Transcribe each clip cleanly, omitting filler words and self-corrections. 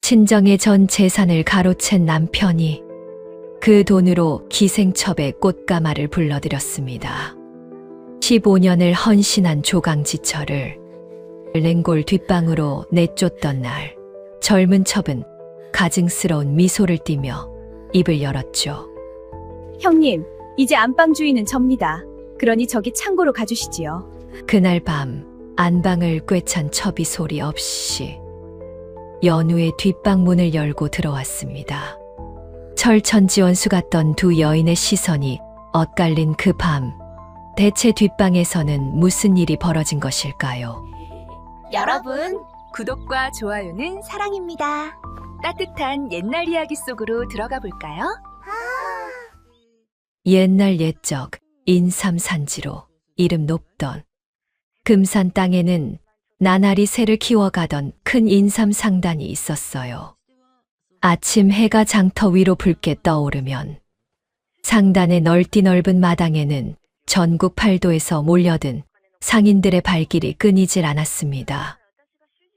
친정의 전 재산을 가로챈 남편이 그 돈으로 기생첩의 꽃가마를 불러들였습니다. 15년을 헌신한 조강지처를 랭골 뒷방으로 내쫓던 날, 젊은 첩은 가증스러운 미소를 띠며 입을 열었죠. 형님, 이제 안방 주인은 접니다. 그러니 저기 창고로 가주시지요. 그날 밤 안방을 꿰찬 첩이 소리 없이 연우의 뒷방 문을 열고 들어왔습니다. 철천지원수 같던 두 여인의 시선이 엇갈린 그 밤, 대체 뒷방에서는 무슨 일이 벌어진 것일까요? 여러분, 구독과 좋아요는 사랑입니다. 따뜻한 옛날 이야기 속으로 들어가 볼까요? 옛날 옛적 인삼산지로 이름 높던 금산 땅에는 나날이 새를 키워가던 큰 인삼 상단이 있었어요. 아침 해가 장터 위로 붉게 떠오르면 상단의 넓디 넓은 마당에는 전국 팔도에서 몰려든 상인들의 발길이 끊이질 않았습니다.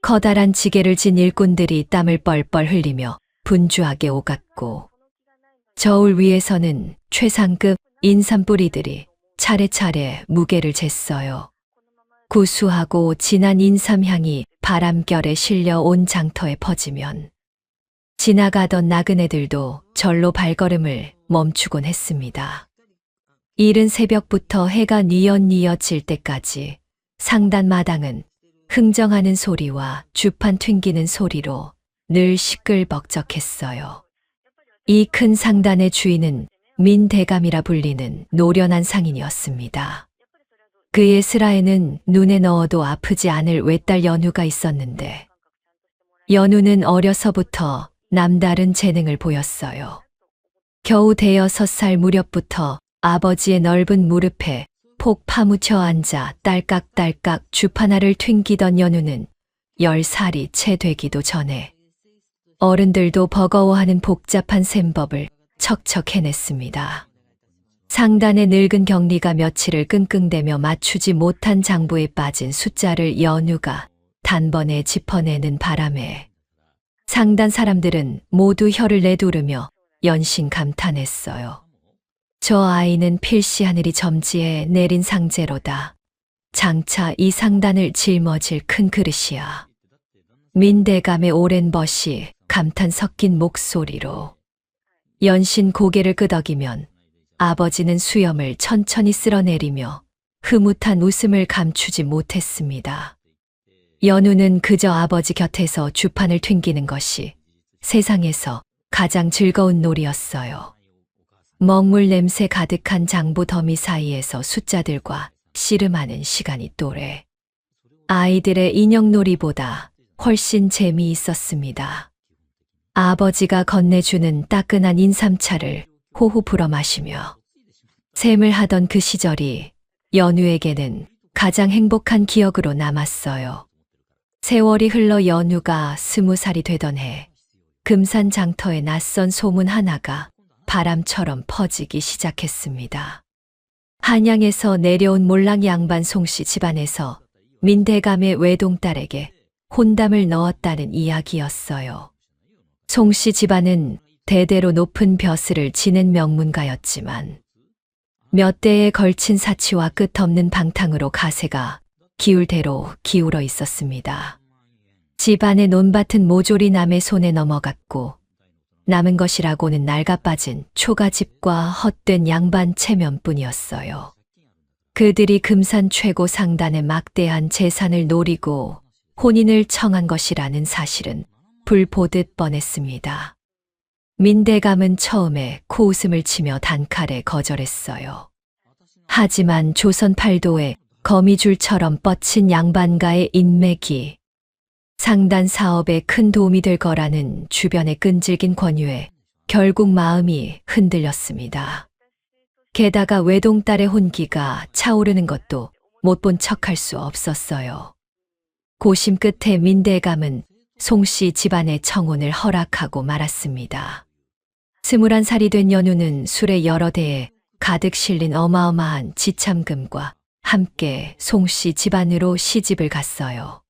커다란 지게를 진 일꾼들이 땀을 뻘뻘 흘리며 분주하게 오갔고, 저울 위에서는 최상급 인삼 뿌리들이 차례차례 무게를 쟀어요. 구수하고 진한 인삼향이 바람결에 실려 온 장터에 퍼지면 지나가던 나그네들도 절로 발걸음을 멈추곤 했습니다. 이른 새벽부터 해가 뉘엿뉘엿 질 때까지 상단 마당은 흥정하는 소리와 주판 튕기는 소리로 늘 시끌벅적했어요. 이 큰 상단의 주인은 민대감이라 불리는 노련한 상인이었습니다. 그의 슬하에는 눈에 넣어도 아프지 않을 외딸 연우가 있었는데, 연우는 어려서부터 남다른 재능을 보였어요. 겨우 6살 무렵부터 아버지의 넓은 무릎에 폭 파묻혀 앉아 딸깍딸깍 주판알을 튕기던 연우는 10살이 채 되기도 전에 어른들도 버거워하는 복잡한 셈법을 척척 해냈습니다. 상단의 늙은 경리가 며칠을 끙끙대며 맞추지 못한 장부에 빠진 숫자를 연우가 단번에 짚어내는 바람에 상단 사람들은 모두 혀를 내두르며 연신 감탄했어요. 저 아이는 필시 하늘이 점지해 내린 상제로다. 장차 이 상단을 짊어질 큰 그릇이야. 민대감의 오랜 벗이 감탄 섞인 목소리로 연신 고개를 끄덕이면 아버지는 수염을 천천히 쓸어내리며 흐뭇한 웃음을 감추지 못했습니다. 연우는 그저 아버지 곁에서 주판을 튕기는 것이 세상에서 가장 즐거운 놀이였어요. 먹물 냄새 가득한 장부 더미 사이에서 숫자들과 씨름하는 시간이 또래 아이들의 인형놀이보다 훨씬 재미있었습니다. 아버지가 건네주는 따끈한 인삼차를 호호 불어 마시며 셈을 하던 그 시절이 연우에게는 가장 행복한 기억으로 남았어요. 세월이 흘러 연우가 20살이 되던 해, 금산 장터에 낯선 소문 하나가 바람처럼 퍼지기 시작했습니다. 한양에서 내려온 몰랑 양반 송씨 집안에서 민대감의 외동딸에게 혼담을 넣었다는 이야기였어요. 송씨 집안은 대대로 높은 벼슬을 지낸 명문가였지만 몇 대에 걸친 사치와 끝없는 방탕으로 가세가 기울대로 기울어 있었습니다. 집안의 논밭은 모조리 남의 손에 넘어갔고 남은 것이라고는 낡아빠진 초가집과 헛된 양반 체면뿐이었어요. 그들이 금산 최고 상단의 막대한 재산을 노리고 혼인을 청한 것이라는 사실은 불 보듯 뻔했습니다. 민대감은 처음에 코웃음을 치며 단칼에 거절했어요. 하지만 조선 팔도에 거미줄처럼 뻗친 양반가의 인맥이 상단 사업에 큰 도움이 될 거라는 주변의 끈질긴 권유에 결국 마음이 흔들렸습니다. 게다가 외동딸의 혼기가 차오르는 것도 못 본 척할 수 없었어요. 고심 끝에 민대감은 송씨 집안의 청혼을 허락하고 말았습니다. 21살이 된 연우는 술의 여러 대에 가득 실린 어마어마한 지참금과 함께 송씨 집안으로 시집을 갔어요.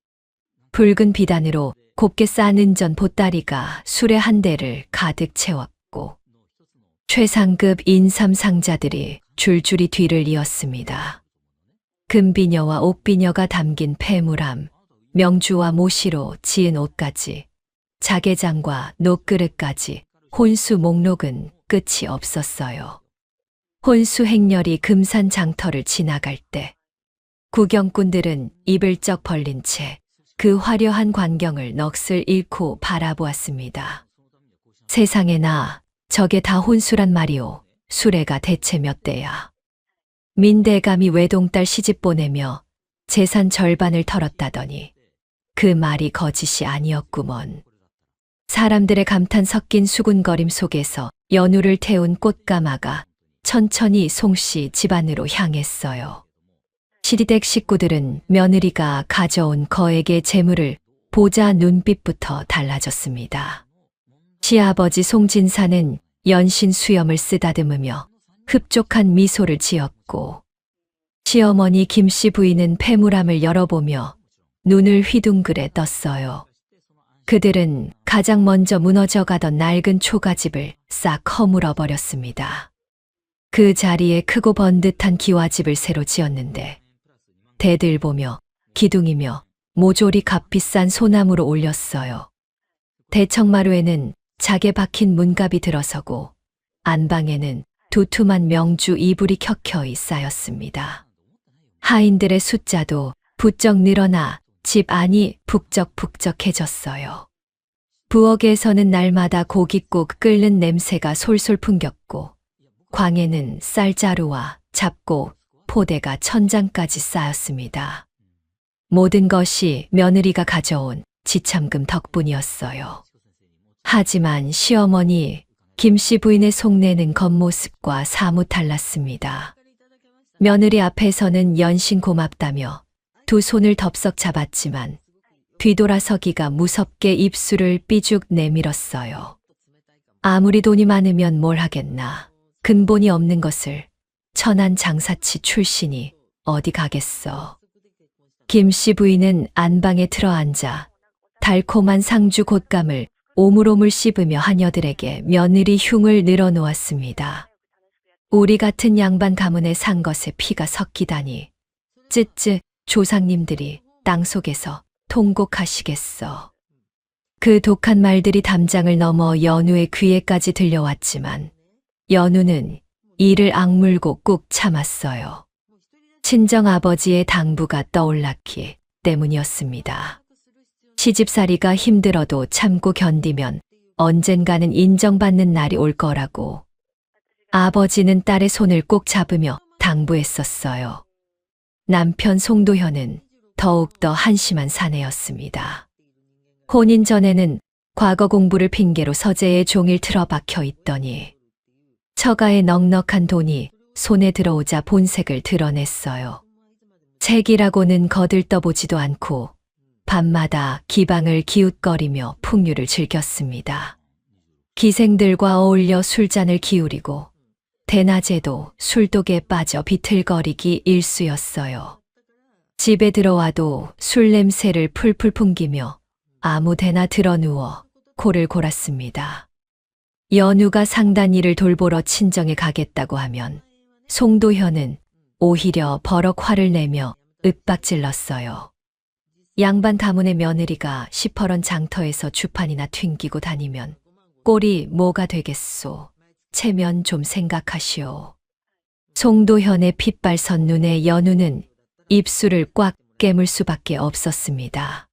붉은 비단으로 곱게 싼 은전 보따리가 수레 한 대를 가득 채웠고 최상급 인삼 상자들이 줄줄이 뒤를 이었습니다. 금비녀와 옥비녀가 담긴 폐물함, 명주와 모시로 지은 옷까지, 자개장과 녹그릇까지 혼수 목록은 끝이 없었어요. 혼수 행렬이 금산 장터를 지나갈 때 구경꾼들은 입을 쩍 벌린 채 그 화려한 광경을 넋을 잃고 바라보았습니다. 세상에나 저게 다 혼수란 말이오. 수레가 대체 몇 대야. 민대감이 외동딸 시집 보내며 재산 절반을 털었다더니 그 말이 거짓이 아니었구먼. 사람들의 감탄 섞인 수군거림 속에서 연우를 태운 꽃가마가 천천히 송씨 집안으로 향했어요. 시리댁 식구들은 며느리가 가져온 거액의 재물을 보자 눈빛부터 달라졌습니다. 시아버지 송진사는 연신 수염을 쓰다듬으며 흡족한 미소를 지었고, 시어머니 김씨 부인은 폐물함을 열어보며 눈을 휘둥그레 떴어요. 그들은 가장 먼저 무너져가던 낡은 초가집을 싹 허물어 버렸습니다. 그 자리에 크고 번듯한 기와집을 새로 지었는데 대들보며 기둥이며 모조리 값비싼 소나무로 올렸어요. 대청마루에는 작게 박힌 문갑이 들어서고 안방에는 두툼한 명주 이불이 켜켜이 쌓였습니다. 하인들의 숫자도 부쩍 늘어나 집 안이 북적북적해졌어요. 부엌에서는 날마다 고깃국 끓는 냄새가 솔솔 풍겼고 광에는 쌀자루와 잡곡, 포대가 천장까지 쌓였습니다. 모든 것이 며느리가 가져온 지참금 덕분이었어요. 하지만 시어머니 김씨 부인의 속내는 겉모습과 사뭇 달랐습니다. 며느리 앞에서는 연신 고맙다며 두 손을 덥석 잡았지만 뒤돌아서기가 무섭게 입술을 삐죽 내밀었어요. 아무리 돈이 많으면 뭘 하겠나. 근본이 없는 것을 천한 장사치 출신이 어디 가겠어. 김씨 부인은 안방에 들어앉아 달콤한 상주 곶감을 오물오물 씹으며 하녀들에게 며느리 흉을 늘어놓았습니다. 우리 같은 양반 가문에 산 것에 피가 섞이다니. 쯧쯧 조상님들이 땅속에서 통곡하시겠어. 그 독한 말들이 담장을 넘어 연우의 귀에까지 들려왔지만 연우는 이를 악물고 꾹 참았어요. 친정아버지의 당부가 떠올랐기 때문이었습니다. 시집살이가 힘들어도 참고 견디면 언젠가는 인정받는 날이 올 거라고. 아버지는 딸의 손을 꼭 잡으며 당부했었어요. 남편 송도현은 더욱더 한심한 사내였습니다. 혼인 전에는 과거 공부를 핑계로 서재에 종일 틀어박혀 있더니 처가의 넉넉한 돈이 손에 들어오자 본색을 드러냈어요. 책이라고는 거들떠보지도 않고 밤마다 기방을 기웃거리며 풍류를 즐겼습니다. 기생들과 어울려 술잔을 기울이고 대낮에도 술독에 빠져 비틀거리기 일쑤였어요. 집에 들어와도 술 냄새를 풀풀 풍기며 아무데나 드러누워 코를 골았습니다. 연우가 상단일을 돌보러 친정에 가겠다고 하면 송도현은 오히려 버럭 화를 내며 윽박질렀어요. 양반 가문의 며느리가 시퍼런 장터에서 주판이나 튕기고 다니면 꼴이 뭐가 되겠소. 체면 좀 생각하시오. 송도현의 핏발선 눈에 연우는 입술을 꽉 깨물 수밖에 없었습니다.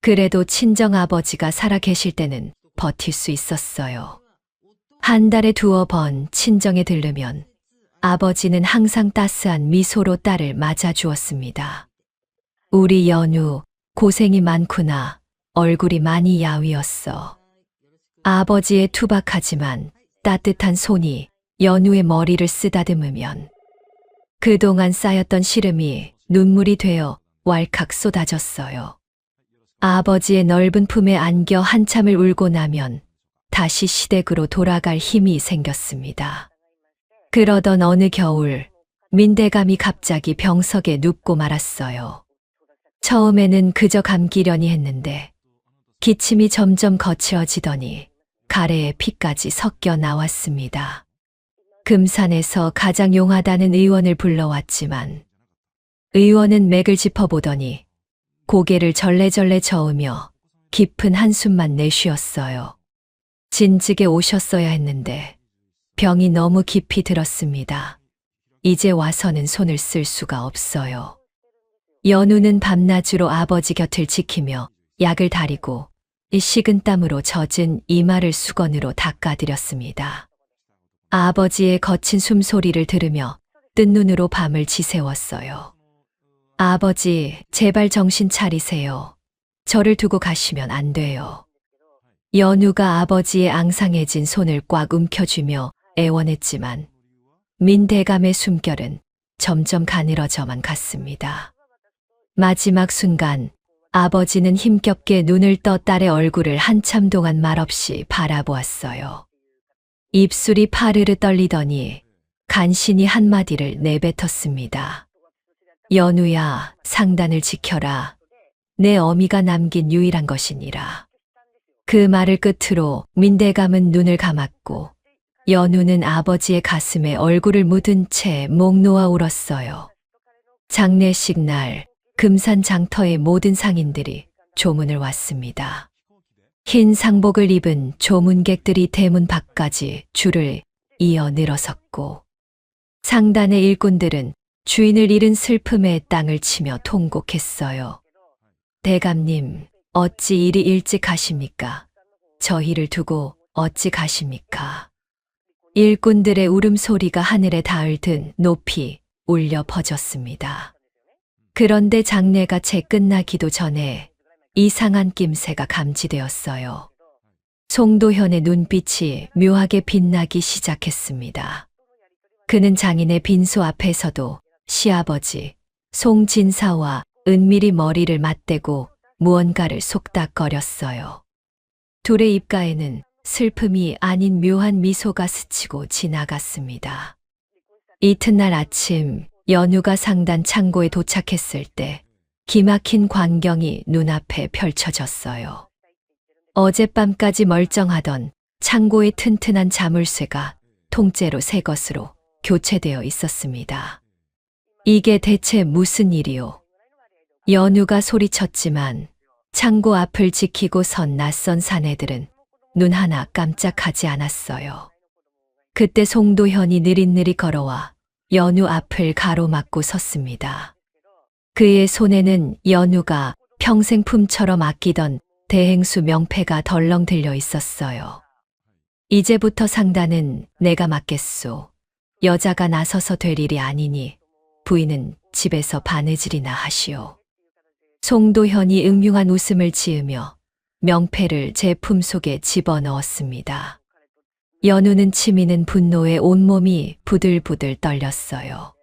그래도 친정아버지가 살아 계실 때는 버틸 수 있었어요. 한 달에 두어 번 친정에 들르면 아버지는 항상 따스한 미소로 딸을 맞아주었습니다. 우리 연우 고생이 많구나. 얼굴이 많이 야위었어. 아버지의 투박하지만 따뜻한 손이 연우의 머리를 쓰다듬으면 그동안 쌓였던 시름이 눈물이 되어 왈칵 쏟아졌어요. 아버지의 넓은 품에 안겨 한참을 울고 나면 다시 시댁으로 돌아갈 힘이 생겼습니다. 그러던 어느 겨울 민대감이 갑자기 병석에 눕고 말았어요. 처음에는 그저 감기려니 했는데 기침이 점점 거칠어지더니 가래에 피까지 섞여 나왔습니다. 금산에서 가장 용하다는 의원을 불러왔지만 의원은 맥을 짚어보더니 고개를 절레절레 저으며 깊은 한숨만 내쉬었어요. 진즉에 오셨어야 했는데 병이 너무 깊이 들었습니다. 이제 와서는 손을 쓸 수가 없어요. 연우는 밤낮으로 아버지 곁을 지키며 약을 다리고 식은 땀으로 젖은 이마를 수건으로 닦아드렸습니다. 아버지의 거친 숨소리를 들으며 뜬 눈으로 밤을 지새웠어요. 아버지, 제발 정신 차리세요. 저를 두고 가시면 안 돼요. 연우가 아버지의 앙상해진 손을 꽉 움켜쥐며 애원했지만 민대감의 숨결은 점점 가늘어져만 갔습니다. 마지막 순간 아버지는 힘겹게 눈을 떠 딸의 얼굴을 한참 동안 말없이 바라보았어요. 입술이 파르르 떨리더니 간신히 한마디를 내뱉었습니다. 연우야, 상단을 지켜라. 내 어미가 남긴 유일한 것이니라. 그 말을 끝으로 민대감은 눈을 감았고 연우는 아버지의 가슴에 얼굴을 묻은 채 목 놓아 울었어요. 장례식 날 금산 장터의 모든 상인들이 조문을 왔습니다. 흰 상복을 입은 조문객들이 대문 밖까지 줄을 이어 늘어섰고 상단의 일꾼들은 주인을 잃은 슬픔에 땅을 치며 통곡했어요. 대감님, 어찌 이리 일찍 가십니까? 저희를 두고 어찌 가십니까? 일꾼들의 울음소리가 하늘에 닿을 듯 높이 울려 퍼졌습니다. 그런데 장례가 채 끝나기도 전에 이상한 낌새가 감지되었어요. 송도현의 눈빛이 묘하게 빛나기 시작했습니다. 그는 장인의 빈소 앞에서도 시아버지 송진사와 은밀히 머리를 맞대고 무언가를 속닥거렸어요. 둘의 입가에는 슬픔이 아닌 묘한 미소가 스치고 지나갔습니다. 이튿날 아침 연우가 상단 창고에 도착했을 때 기막힌 광경이 눈앞에 펼쳐졌어요. 어젯밤까지 멀쩡하던 창고의 튼튼한 자물쇠가 통째로 새 것으로 교체되어 있었습니다. 이게 대체 무슨 일이오? 연우가 소리쳤지만 창고 앞을 지키고 선 낯선 사내들은 눈 하나 깜짝하지 않았어요. 그때 송도현이 느릿느릿 걸어와 연우 앞을 가로막고 섰습니다. 그의 손에는 연우가 평생 품처럼 아끼던 대행수 명패가 덜렁 들려 있었어요. 이제부터 상단은 내가 맡겠소. 여자가 나서서 될 일이 아니니 부인은 집에서 바느질이나 하시오. 송도현이 음흉한 웃음을 지으며 명패를 제 품속에 집어넣었습니다. 연우는 치미는 분노에 온몸이 부들부들 떨렸어요.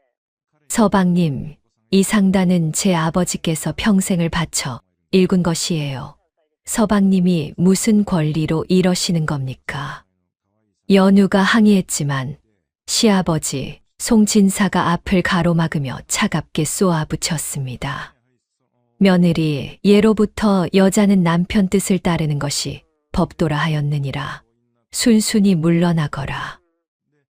서방님, 이 상단은 제 아버지께서 평생을 바쳐 일군 것이에요. 서방님이 무슨 권리로 이러시는 겁니까? 연우가 항의했지만 시아버지 송진사가 앞을 가로막으며 차갑게 쏘아붙였습니다. 며느리, 예로부터 여자는 남편 뜻을 따르는 것이 법도라 하였느니라. 순순히 물러나거라.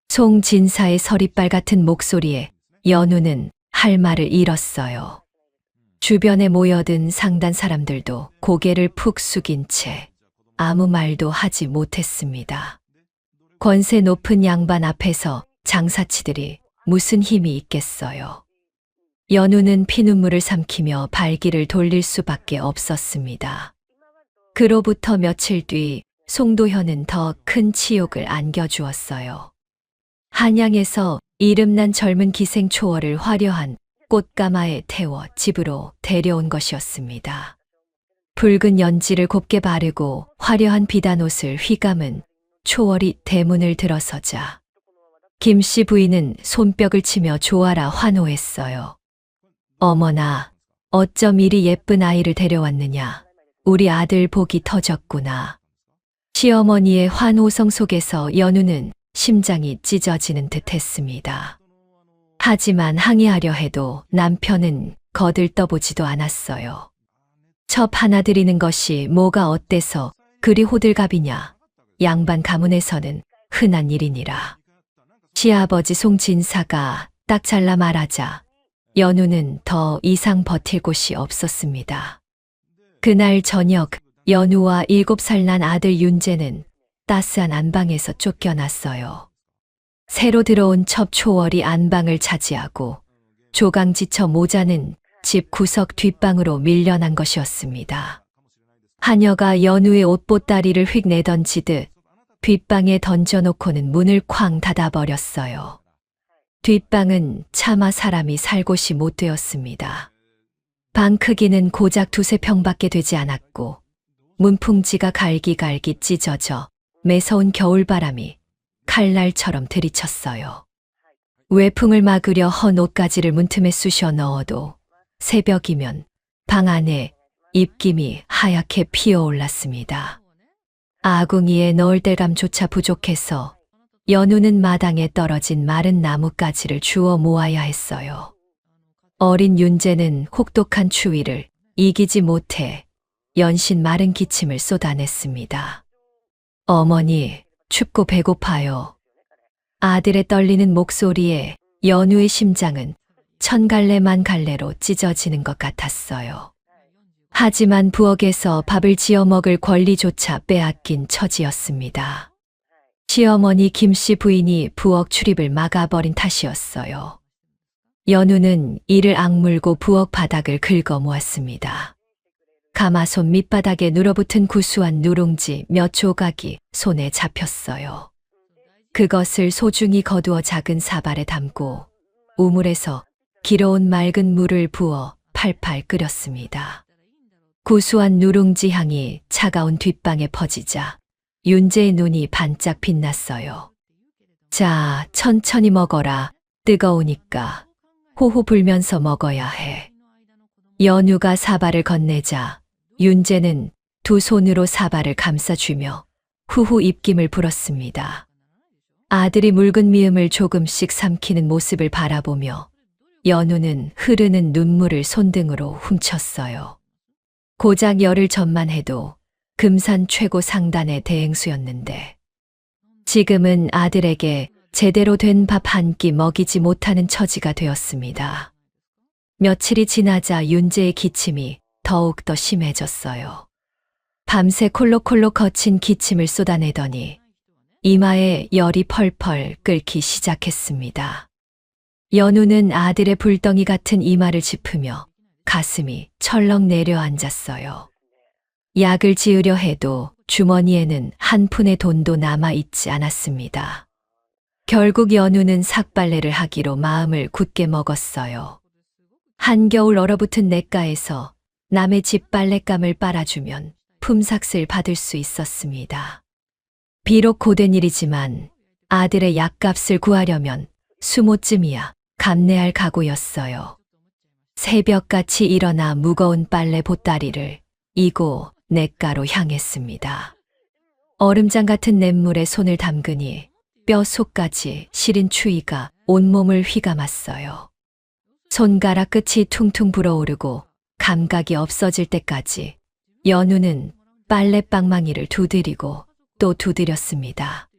송진사의 서리빨 같은 목소리에 연우는 할 말을 잃었어요. 주변에 모여든 상단 사람들도 고개를 푹 숙인 채 아무 말도 하지 못했습니다. 권세 높은 양반 앞에서 장사치들이 무슨 힘이 있겠어요. 연우는 피눈물을 삼키며 발길을 돌릴 수밖에 없었습니다. 그로부터 며칠 뒤 송도현은 더 큰 치욕을 안겨주었어요. 한양에서 이름난 젊은 기생 초월을 화려한 꽃가마에 태워 집으로 데려온 것이었습니다. 붉은 연지를 곱게 바르고 화려한 비단옷을 휘감은 초월이 대문을 들어서자 김씨 부인은 손뼉을 치며 좋아라 환호했어요. 어머나, 어쩜 이리 예쁜 아이를 데려왔느냐. 우리 아들 복이 터졌구나. 시어머니의 환호성 속에서 연우는 심장이 찢어지는 듯 했습니다. 하지만 항의하려 해도 남편은 거들떠보지도 않았어요. 첩 하나 드리는 것이 뭐가 어때서 그리 호들갑이냐. 양반 가문에서는 흔한 일이니라. 시아버지 송진사가 딱 잘라 말하자 연우는 더 이상 버틸 곳이 없었습니다. 그날 저녁 연우와 7살 난 아들 윤재는 따스한 안방에서 쫓겨났어요. 새로 들어온 첩 초월이 안방을 차지하고 조강지처 모자는 집 구석 뒷방으로 밀려난 것이었습니다. 하녀가 연우의 옷보따리를 휙 내던지듯 뒷방에 던져놓고는 문을 쾅 닫아버렸어요. 뒷방은 차마 사람이 살 곳이 못 되었습니다. 방 크기는 고작 2~3평밖에 되지 않았고 문풍지가 갈기갈기 찢어져 매서운 겨울바람이 칼날처럼 들이쳤어요. 외풍을 막으려 헌 옷가지를 문틈에 쑤셔 넣어도 새벽이면 방 안에 입김이 하얗게 피어올랐습니다. 아궁이에 넣을 데감조차 부족해서 연우는 마당에 떨어진 마른 나뭇가지를 주워 모아야 했어요. 어린 윤재는 혹독한 추위를 이기지 못해 연신 마른 기침을 쏟아냈습니다. 어머니, 춥고 배고파요. 아들의 떨리는 목소리에 연우의 심장은 1000갈래만 갈래로 찢어지는 것 같았어요. 하지만 부엌에서 밥을 지어 먹을 권리조차 빼앗긴 처지였습니다. 시어머니 김씨 부인이 부엌 출입을 막아버린 탓이었어요. 연우는 이를 악물고 부엌 바닥을 긁어 모았습니다. 가마솥 밑바닥에 눌어붙은 구수한 누룽지 몇 조각이 손에 잡혔어요. 그것을 소중히 거두어 작은 사발에 담고 우물에서 길어온 맑은 물을 부어 팔팔 끓였습니다. 구수한 누룽지 향이 차가운 뒷방에 퍼지자 윤재의 눈이 반짝 빛났어요. 자, 천천히 먹어라. 뜨거우니까. 호호 불면서 먹어야 해. 연우가 사발을 건네자 윤재는 두 손으로 사발을 감싸주며 후후 입김을 불었습니다. 아들이 묽은 미음을 조금씩 삼키는 모습을 바라보며 연우는 흐르는 눈물을 손등으로 훔쳤어요. 고작 열흘 전만 해도 금산 최고 상단의 대행수였는데 지금은 아들에게 제대로 된 밥 한 끼 먹이지 못하는 처지가 되었습니다. 며칠이 지나자 윤재의 기침이 더욱더 심해졌어요. 밤새 콜록콜록 거친 기침을 쏟아내더니 이마에 열이 펄펄 끓기 시작했습니다. 연우는 아들의 불덩이 같은 이마를 짚으며 가슴이 철렁 내려앉았어요. 약을 지으려 해도 주머니에는 한 푼의 돈도 남아있지 않았습니다. 결국 연우는 삭발레를 하기로 마음을 굳게 먹었어요. 한겨울 얼어붙은 냇가에서 남의 집 빨랫감을 빨아주면 품삯을 받을 수 있었습니다. 비록 고된 일이지만 아들의 약값을 구하려면 수모쯤이야 감내할 각오였어요. 새벽같이 일어나 무거운 빨래 보따리를 이고 냇가로 향했습니다. 얼음장 같은 냇물에 손을 담그니 뼛속까지 시린 추위가 온몸을 휘감았어요. 손가락 끝이 퉁퉁 불어오르고 감각이 없어질 때까지 연우는 빨랫방망이를 두드리고 또 두드렸습니다.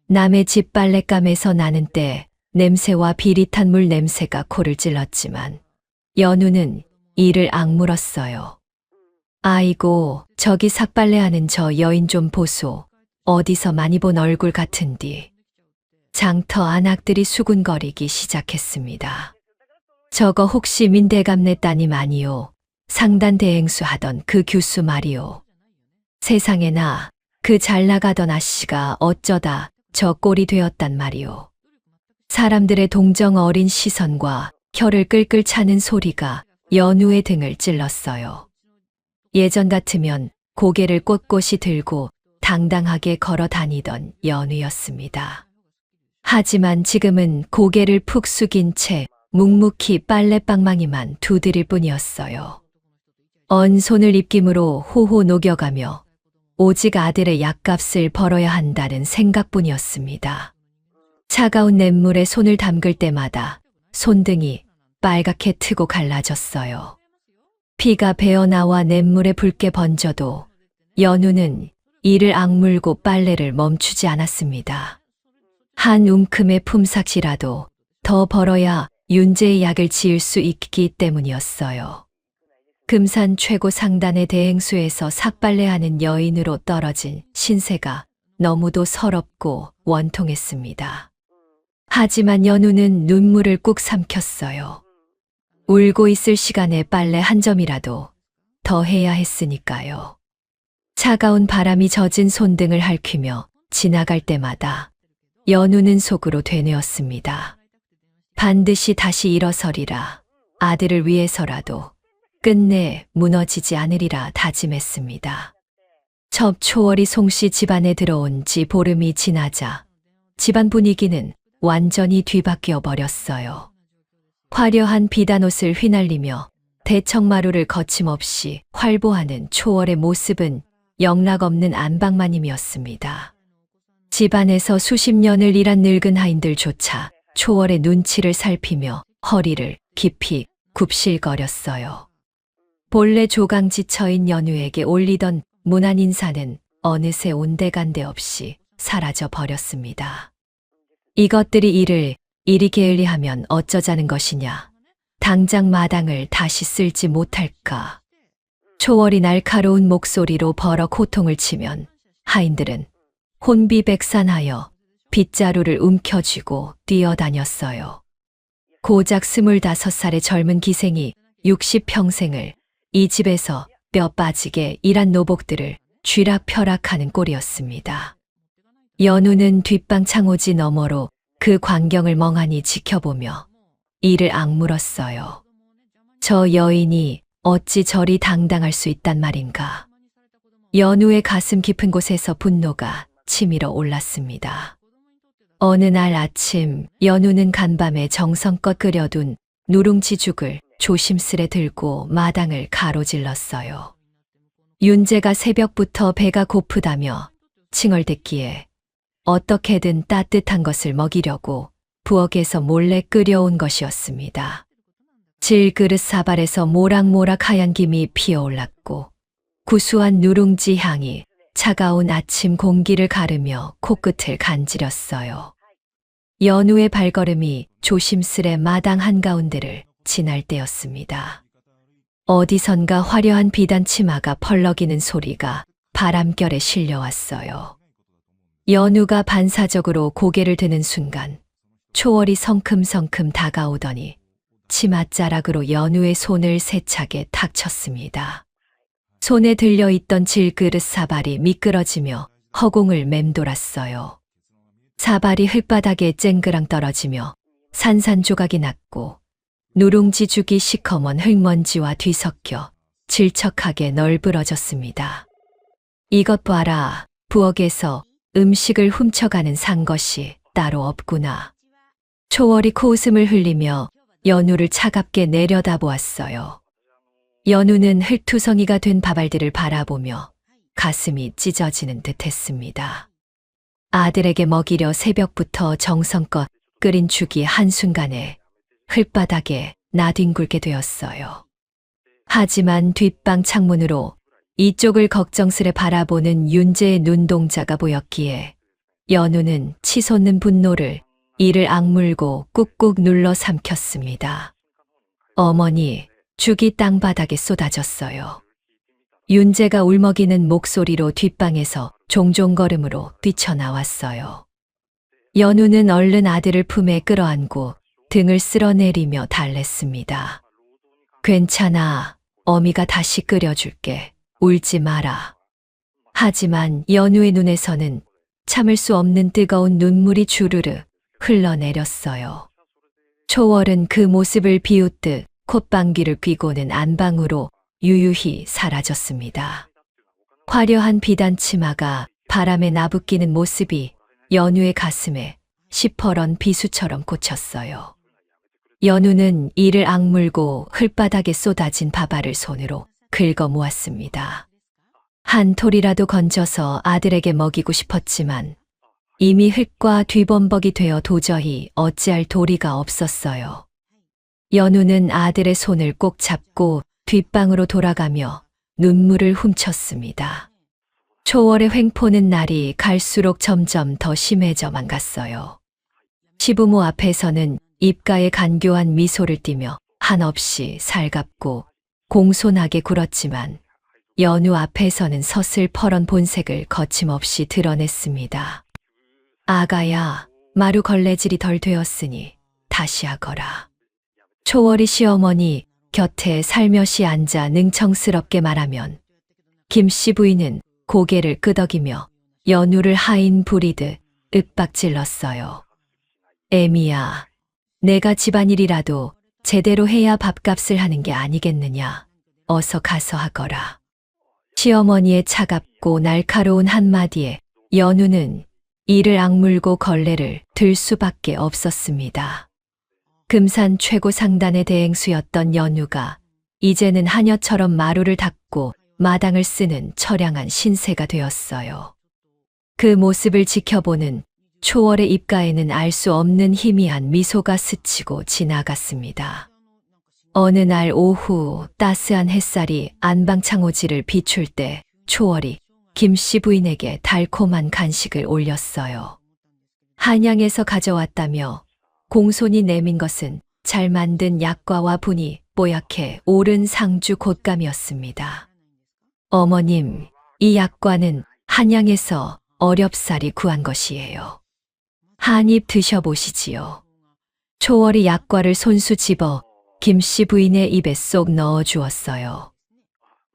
남의 집 빨랫감에서 나는 때 냄새와 비릿한 물 냄새가 코를 찔렀지만 연우는 이를 악물었어요. 아이고, 저기 삭발레하는 저 여인 좀 보소. 어디서 많이 본 얼굴 같은디. 장터 안악들이 수군거리기 시작했습니다. 저거 혹시 민대감네 따님 아니요. 상단 대행수 하던 그 규수 말이요. 세상에나 그 잘나가던 아씨가 어쩌다 저 꼴이 되었단 말이요. 사람들의 동정 어린 시선과 혀를 끌끌 차는 소리가 연우의 등을 찔렀어요. 예전 같으면 고개를 꼿꼿이 들고 당당하게 걸어 다니던 연우였습니다. 하지만 지금은 고개를 푹 숙인 채 묵묵히 빨랫방망이만 두드릴 뿐이었어요. 언 손을 입김으로 호호 녹여가며 오직 아들의 약값을 벌어야 한다는 생각뿐이었습니다. 차가운 냇물에 손을 담글 때마다 손등이 빨갛게 트고 갈라졌어요. 피가 배어나와 냇물에 붉게 번져도 연우는 이를 악물고 빨래를 멈추지 않았습니다. 한 움큼의 품삯이라도 더 벌어야 윤재의 약을 지을 수 있기 때문이었어요. 금산 최고 상단의 대행수에서 삭발레하는 여인으로 떨어진 신세가 너무도 서럽고 원통했습니다. 하지만 연우는 눈물을 꾹 삼켰어요. 울고 있을 시간에 빨래 한 점이라도 더 해야 했으니까요. 차가운 바람이 젖은 손등을 핥히며 지나갈 때마다 연우는 속으로 되뇌었습니다. 반드시 다시 일어서리라. 아들을 위해서라도 끝내 무너지지 않으리라 다짐했습니다. 첩초월이 송씨 집안에 들어온 지 보름이 지나자 집안 분위기는 완전히 뒤바뀌어 버렸어요. 화려한 비단옷을 휘날리며 대청마루를 거침없이 활보하는 초월의 모습은 영락없는 안방마님이었습니다. 집안에서 수십 년을 일한 늙은 하인들조차 초월의 눈치를 살피며 허리를 깊이 굽실거렸어요. 본래 조강지처인 연우에게 올리던 무난 인사는 어느새 온데간데 없이 사라져 버렸습니다. 이것들이 이를 이리 게을리하면 어쩌자는 것이냐. 당장 마당을 다시 쓸지 못할까. 초월이 날카로운 목소리로 버럭 호통을 치면 하인들은 혼비백산하여 빗자루를 움켜쥐고 뛰어다녔어요. 고작 25살의 젊은 기생이 60평생을 이 집에서 뼈 빠지게 일한 노복들을 쥐락펴락하는 꼴이었습니다. 연우는 뒷방 창호지 너머로 그 광경을 멍하니 지켜보며 이를 악물었어요. 저 여인이 어찌 저리 당당할 수 있단 말인가. 연우의 가슴 깊은 곳에서 분노가 치밀어 올랐습니다. 어느 날 아침 연우는 간밤에 정성껏 끓여둔 누룽지죽을 조심스레 들고 마당을 가로질렀어요. 윤재가 새벽부터 배가 고프다며 칭얼댔기에 어떻게든 따뜻한 것을 먹이려고 부엌에서 몰래 끓여온 것이었습니다. 질그릇 사발에서 모락모락 하얀 김이 피어올랐고 구수한 누룽지 향이 차가운 아침 공기를 가르며 코끝을 간지렸어요. 연우의 발걸음이 조심스레 마당 한가운데를 지날 때였습니다. 어디선가 화려한 비단 치마가 펄럭이는 소리가 바람결에 실려왔어요. 연우가 반사적으로 고개를 드는 순간 초월이 성큼성큼 다가오더니 치맛자락으로 연우의 손을 세차게 탁 쳤습니다. 손에 들려있던 질그릇 사발이 미끄러지며 허공을 맴돌았어요. 사발이 흙바닥에 쨍그랑 떨어지며 산산조각이 났고 누룽지 죽이 시커먼 흙먼지와 뒤섞여 질척하게 널브러졌습니다. 이것 봐라. 부엌에서 음식을 훔쳐가는 상것이 따로 없구나. 초월이 코웃음을 흘리며 연우를 차갑게 내려다보았어요. 연우는 흙투성이가 된 밥알들을 바라보며 가슴이 찢어지는 듯 했습니다. 아들에게 먹이려 새벽부터 정성껏 끓인 죽이 한순간에 흙바닥에 나뒹굴게 되었어요. 하지만 뒷방 창문으로 이쪽을 걱정스레 바라보는 윤재의 눈동자가 보였기에 연우는 치솟는 분노를 이를 악물고 꾹꾹 눌러 삼켰습니다. 어머니, 죽이 땅바닥에 쏟아졌어요. 윤재가 울먹이는 목소리로 뒷방에서 종종걸음으로 뛰쳐나왔어요. 연우는 얼른 아들을 품에 끌어안고 등을 쓸어내리며 달랬습니다. 괜찮아. 어미가 다시 끓여줄게. 울지 마라. 하지만 연우의 눈에서는 참을 수 없는 뜨거운 눈물이 주르르 흘러내렸어요. 초월은 그 모습을 비웃듯 콧방귀를 뀌고는 안방으로 유유히 사라졌습니다. 화려한 비단 치마가 바람에 나부끼는 모습이 연우의 가슴에 시퍼런 비수처럼 꽂혔어요. 연우는 이를 악물고 흙바닥에 쏟아진 밥알을 손으로 긁어 모았습니다. 한 톨이라도 건져서 아들에게 먹이고 싶었지만 이미 흙과 뒤범벅이 되어 도저히 어찌할 도리가 없었어요. 연우는 아들의 손을 꼭 잡고 뒷방으로 돌아가며 눈물을 훔쳤습니다. 초월의 횡포는 날이 갈수록 점점 더 심해져만 갔어요. 시부모 앞에서는 입가에 간교한 미소를 띠며 한없이 살갑고 공손하게 굴었지만 연우 앞에서는 서슬퍼런 본색을 거침없이 드러냈습니다. 아가야, 마루 걸레질이 덜 되었으니 다시 하거라. 초월이 시어머니 곁에 살며시 앉아 능청스럽게 말하면 김씨 부인은 고개를 끄덕이며 연우를 하인 부리듯 윽박질렀어요. 애미야, 내가 집안일이라도 제대로 해야 밥값을 하는 게 아니겠느냐. 어서 가서 하거라. 시어머니의 차갑고 날카로운 한마디에 연우는 이를 악물고 걸레를 들 수밖에 없었습니다. 금산 최고 상단의 대행수였던 연우가 이제는 하녀처럼 마루를 닦고 마당을 쓰는 처량한 신세가 되었어요. 그 모습을 지켜보는 초월의 입가에는 알 수 없는 희미한 미소가 스치고 지나갔습니다. 어느 날 오후 따스한 햇살이 안방 창호지를 비출 때 초월이 김씨 부인에게 달콤한 간식을 올렸어요. 한양에서 가져왔다며 공손히 내민 것은 잘 만든 약과와 분이 뽀얗게 오른 상주 곶감이었습니다. 어머님, 이 약과는 한양에서 어렵사리 구한 것이에요. 한 입 드셔보시지요. 초월이 약과를 손수 집어 김씨 부인의 입에 쏙 넣어 주었어요.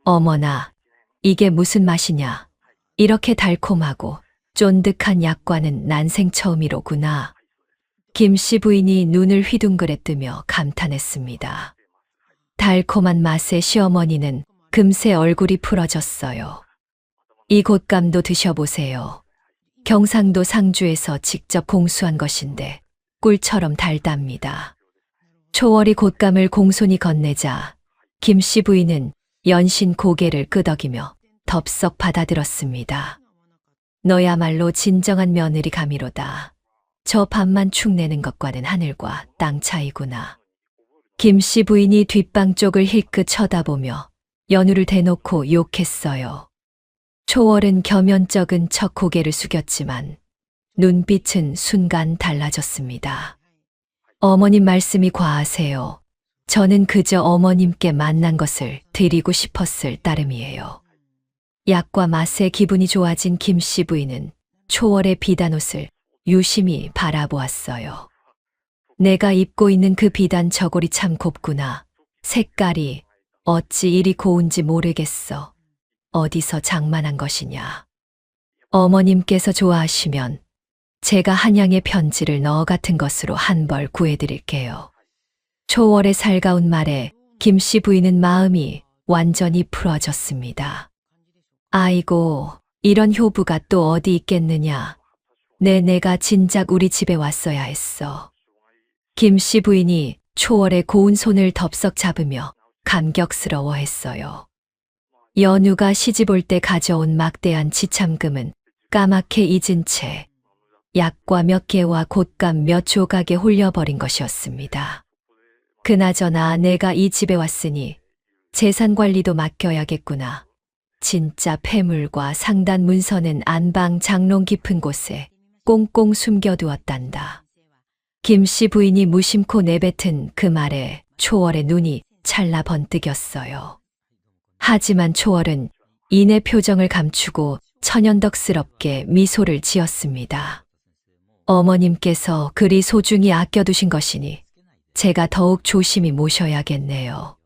어머나, 이게 무슨 맛이냐. 이렇게 달콤하고 쫀득한 약과는 난생 처음이로구나. 김씨 부인이 눈을 휘둥그레 뜨며 감탄했습니다. 달콤한 맛에 시어머니는 금세 얼굴이 풀어졌어요. 이 곶감도 드셔보세요. 경상도 상주에서 직접 공수한 것인데 꿀처럼 달답니다. 초월이 곶감을 공손히 건네자 김씨 부인은 연신 고개를 끄덕이며 덥석 받아들었습니다. 너야말로 진정한 며느리 감이로다. 저 밥만 축내는 것과는 하늘과 땅 차이구나. 김씨 부인이 뒷방 쪽을 힐끗 쳐다보며 연우를 대놓고 욕했어요. 초월은 겸연쩍은 척 고개를 숙였지만 눈빛은 순간 달라졌습니다. 어머님 말씀이 과하세요. 저는 그저 어머님께 만난 것을 드리고 싶었을 따름이에요. 약과 맛에 기분이 좋아진 김씨 부인은 초월의 비단옷을 유심히 바라보았어요. 내가 입고 있는 그 비단 저고리 참 곱구나. 색깔이 어찌 이리 고운지 모르겠어. 어디서 장만한 것이냐. 어머님께서 좋아하시면 제가 한양의 편지를 너 같은 것으로 한 벌 구해드릴게요. 초월의 살가운 말에 김씨 부인은 마음이 완전히 풀어졌습니다. 아이고, 이런 효부가 또 어디 있겠느냐. 내가 진작 우리 집에 왔어야 했어. 김씨 부인이 초월의 고운 손을 덥석 잡으며 감격스러워했어요. 연우가 시집 올 때 가져온 막대한 지참금은 까맣게 잊은 채 약과 몇 개와 곶감 몇 조각에 홀려버린 것이었습니다. 그나저나 내가 이 집에 왔으니 재산 관리도 맡겨야겠구나. 진짜 폐물과 상단 문서는 안방 장롱 깊은 곳에 꽁꽁 숨겨두었단다. 김씨 부인이 무심코 내뱉은 그 말에 초월의 눈이 찰나 번뜩였어요. 하지만 초월은 이내 표정을 감추고 천연덕스럽게 미소를 지었습니다. 어머님께서 그리 소중히 아껴두신 것이니 제가 더욱 조심히 모셔야겠네요.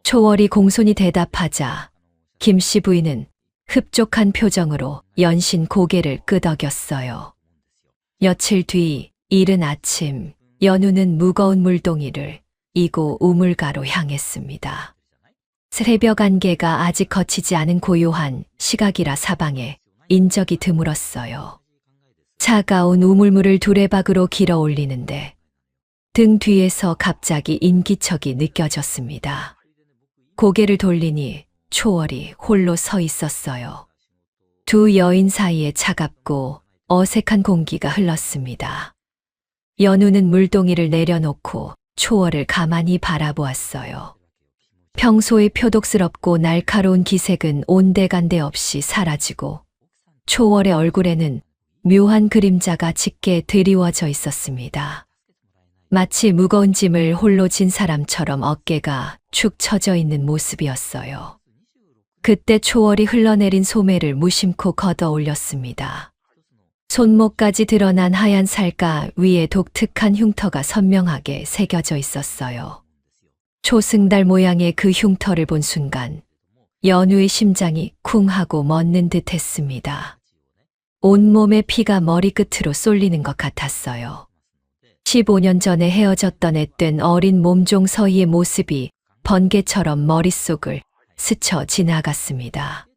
초월이 공손히 대답하자 김씨 부인은 흡족한 표정으로 연신 고개를 끄덕였어요. 며칠 뒤 이른 아침 연우는 무거운 물동이를 이고 우물가로 향했습니다. 새벽 안개가 아직 거치지 않은 고요한 시각이라 사방에 인적이 드물었어요. 차가운 우물물을 두레박으로 길어 올리는데 등 뒤에서 갑자기 인기척이 느껴졌습니다. 고개를 돌리니 초월이 홀로 서 있었어요. 두 여인 사이에 차갑고 어색한 공기가 흘렀습니다. 연우는 물동이를 내려놓고 초월을 가만히 바라보았어요. 평소의 표독스럽고 날카로운 기색은 온데간데 없이 사라지고 초월의 얼굴에는 묘한 그림자가 짙게 드리워져 있었습니다. 마치 무거운 짐을 홀로 진 사람처럼 어깨가 축 처져 있는 모습이었어요. 그때 초월이 흘러내린 소매를 무심코 걷어 올렸습니다. 손목까지 드러난 하얀 살가 위에 독특한 흉터가 선명하게 새겨져 있었어요. 초승달 모양의 그 흉터를 본 순간 연우의 심장이 쿵 하고 멎는 듯 했습니다. 온몸에 피가 머리끝으로 쏠리는 것 같았어요. 15년 전에 헤어졌던 앳된 어린 몸종 서희의 모습이 번개처럼 머릿속을 스쳐 지나갔습니다.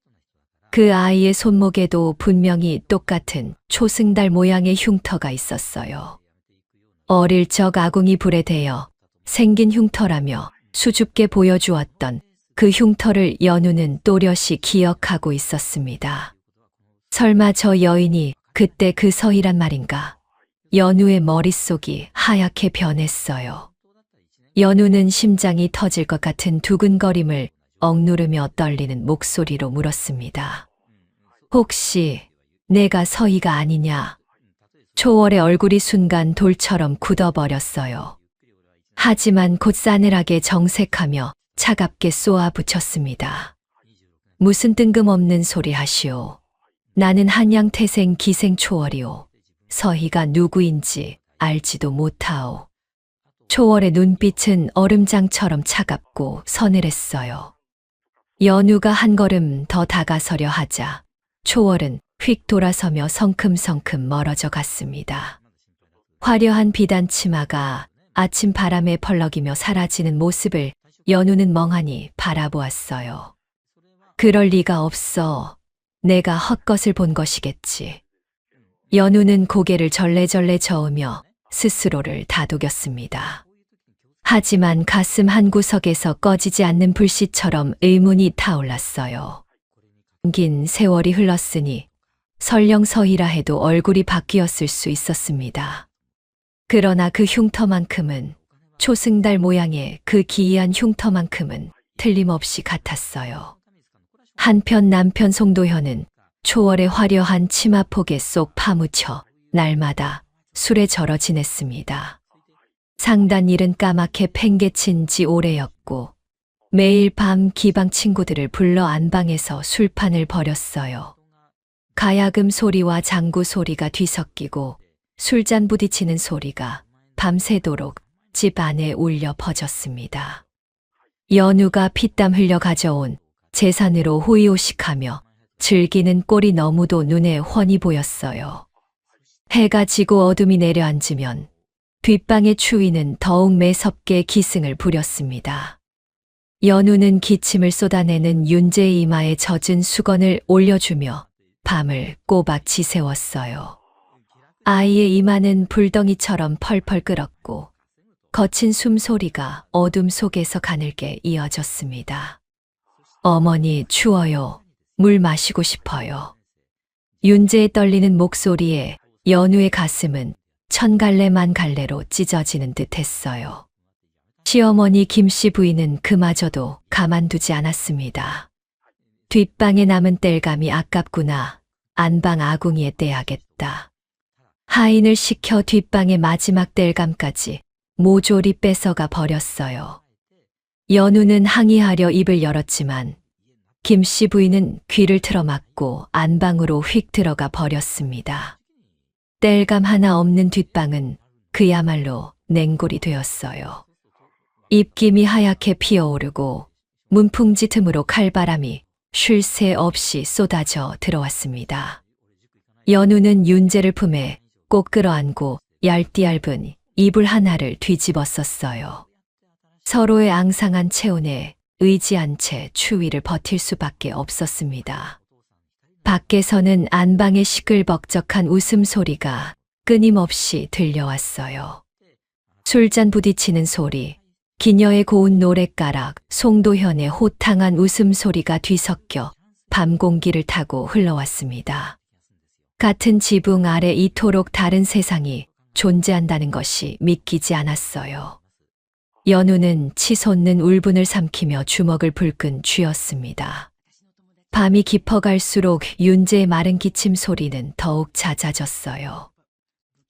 그 아이의 손목에도 분명히 똑같은 초승달 모양의 흉터가 있었어요. 어릴 적 아궁이 불에 대어 생긴 흉터라며 수줍게 보여주었던 그 흉터를 연우는 또렷이 기억하고 있었습니다. 설마 저 여인이 그때 그 서희란 말인가? 연우의 머릿속이 하얗게 변했어요. 연우는 심장이 터질 것 같은 두근거림을 억누르며 떨리는 목소리로 물었습니다. 혹시 내가 서희가 아니냐? 초월의 얼굴이 순간 돌처럼 굳어버렸어요. 하지만 곧 싸늘하게 정색하며 차갑게 쏘아붙였습니다. 무슨 뜬금없는 소리 하시오. 나는 한양태생 기생초월이오. 서희가 누구인지 알지도 못하오. 초월의 눈빛은 얼음장처럼 차갑고 서늘했어요. 연우가 한 걸음 더 다가서려 하자 초월은 휙 돌아서며 성큼성큼 멀어져 갔습니다. 화려한 비단 치마가 아침 바람에 펄럭이며 사라지는 모습을 연우는 멍하니 바라보았어요. 그럴 리가 없어. 내가 헛것을 본 것이겠지. 연우는 고개를 절레절레 저으며 스스로를 다독였습니다. 하지만 가슴 한구석에서 꺼지지 않는 불씨처럼 의문이 타올랐어요. 긴 세월이 흘렀으니 설령 서희라 해도 얼굴이 바뀌었을 수 있었습니다. 그러나 그 흉터만큼은, 초승달 모양의 그 기이한 흉터만큼은 틀림없이 같았어요. 한편 남편 송도현은 초월의 화려한 치마폭에 쏙 파묻혀 날마다 술에 절어 지냈습니다. 상단 일은 까맣게 팽개친 지 오래였고 매일 밤 기방 친구들을 불러 안방에서 술판을 벌였어요. 가야금 소리와 장구 소리가 뒤섞이고 술잔 부딪히는 소리가 밤새도록 집 안에 울려 퍼졌습니다. 연우가 피땀 흘려 가져온 재산으로 호의호식하며 즐기는 꼴이 너무도 눈에 훤히 보였어요. 해가 지고 어둠이 내려앉으면 뒷방의 추위는 더욱 매섭게 기승을 부렸습니다. 연우는 기침을 쏟아내는 윤재의 이마에 젖은 수건을 올려주며 밤을 꼬박 지새웠어요. 아이의 이마는 불덩이처럼 펄펄 끓었고 거친 숨소리가 어둠 속에서 가늘게 이어졌습니다. 어머니 추워요. 물 마시고 싶어요. 윤재의 떨리는 목소리에 연우의 가슴은 천갈래만 갈래로 찢어지는 듯 했어요. 시어머니 김씨 부인은 그마저도 가만두지 않았습니다. 뒷방에 남은 땔감이 아깝구나. 안방 아궁이에 떼야겠다. 하인을 시켜 뒷방의 마지막 땔감까지 모조리 뺏어가 버렸어요. 연우는 항의하려 입을 열었지만 김씨 부인은 귀를 틀어막고 안방으로 휙 들어가 버렸습니다. 땔감 하나 없는 뒷방은 그야말로 냉골이 되었어요. 입김이 하얗게 피어오르고 문풍지 틈으로 칼바람이 쉴 새 없이 쏟아져 들어왔습니다. 연우는 윤재를 품에 꼭 끌어안고 얇디얇은 이불 하나를 뒤집어 썼어요. 서로의 앙상한 체온에 의지한 채 추위를 버틸 수밖에 없었습니다. 밖에서는 안방의 시끌벅적한 웃음소리가 끊임없이 들려왔어요. 술잔 부딪히는 소리, 기녀의 고운 노랫가락, 송도현의 호탕한 웃음소리가 뒤섞여 밤 공기를 타고 흘러왔습니다. 같은 지붕 아래 이토록 다른 세상이 존재한다는 것이 믿기지 않았어요. 연우는 치솟는 울분을 삼키며 주먹을 불끈 쥐었습니다. 밤이 깊어갈수록 윤재의 마른 기침 소리는 더욱 잦아졌어요.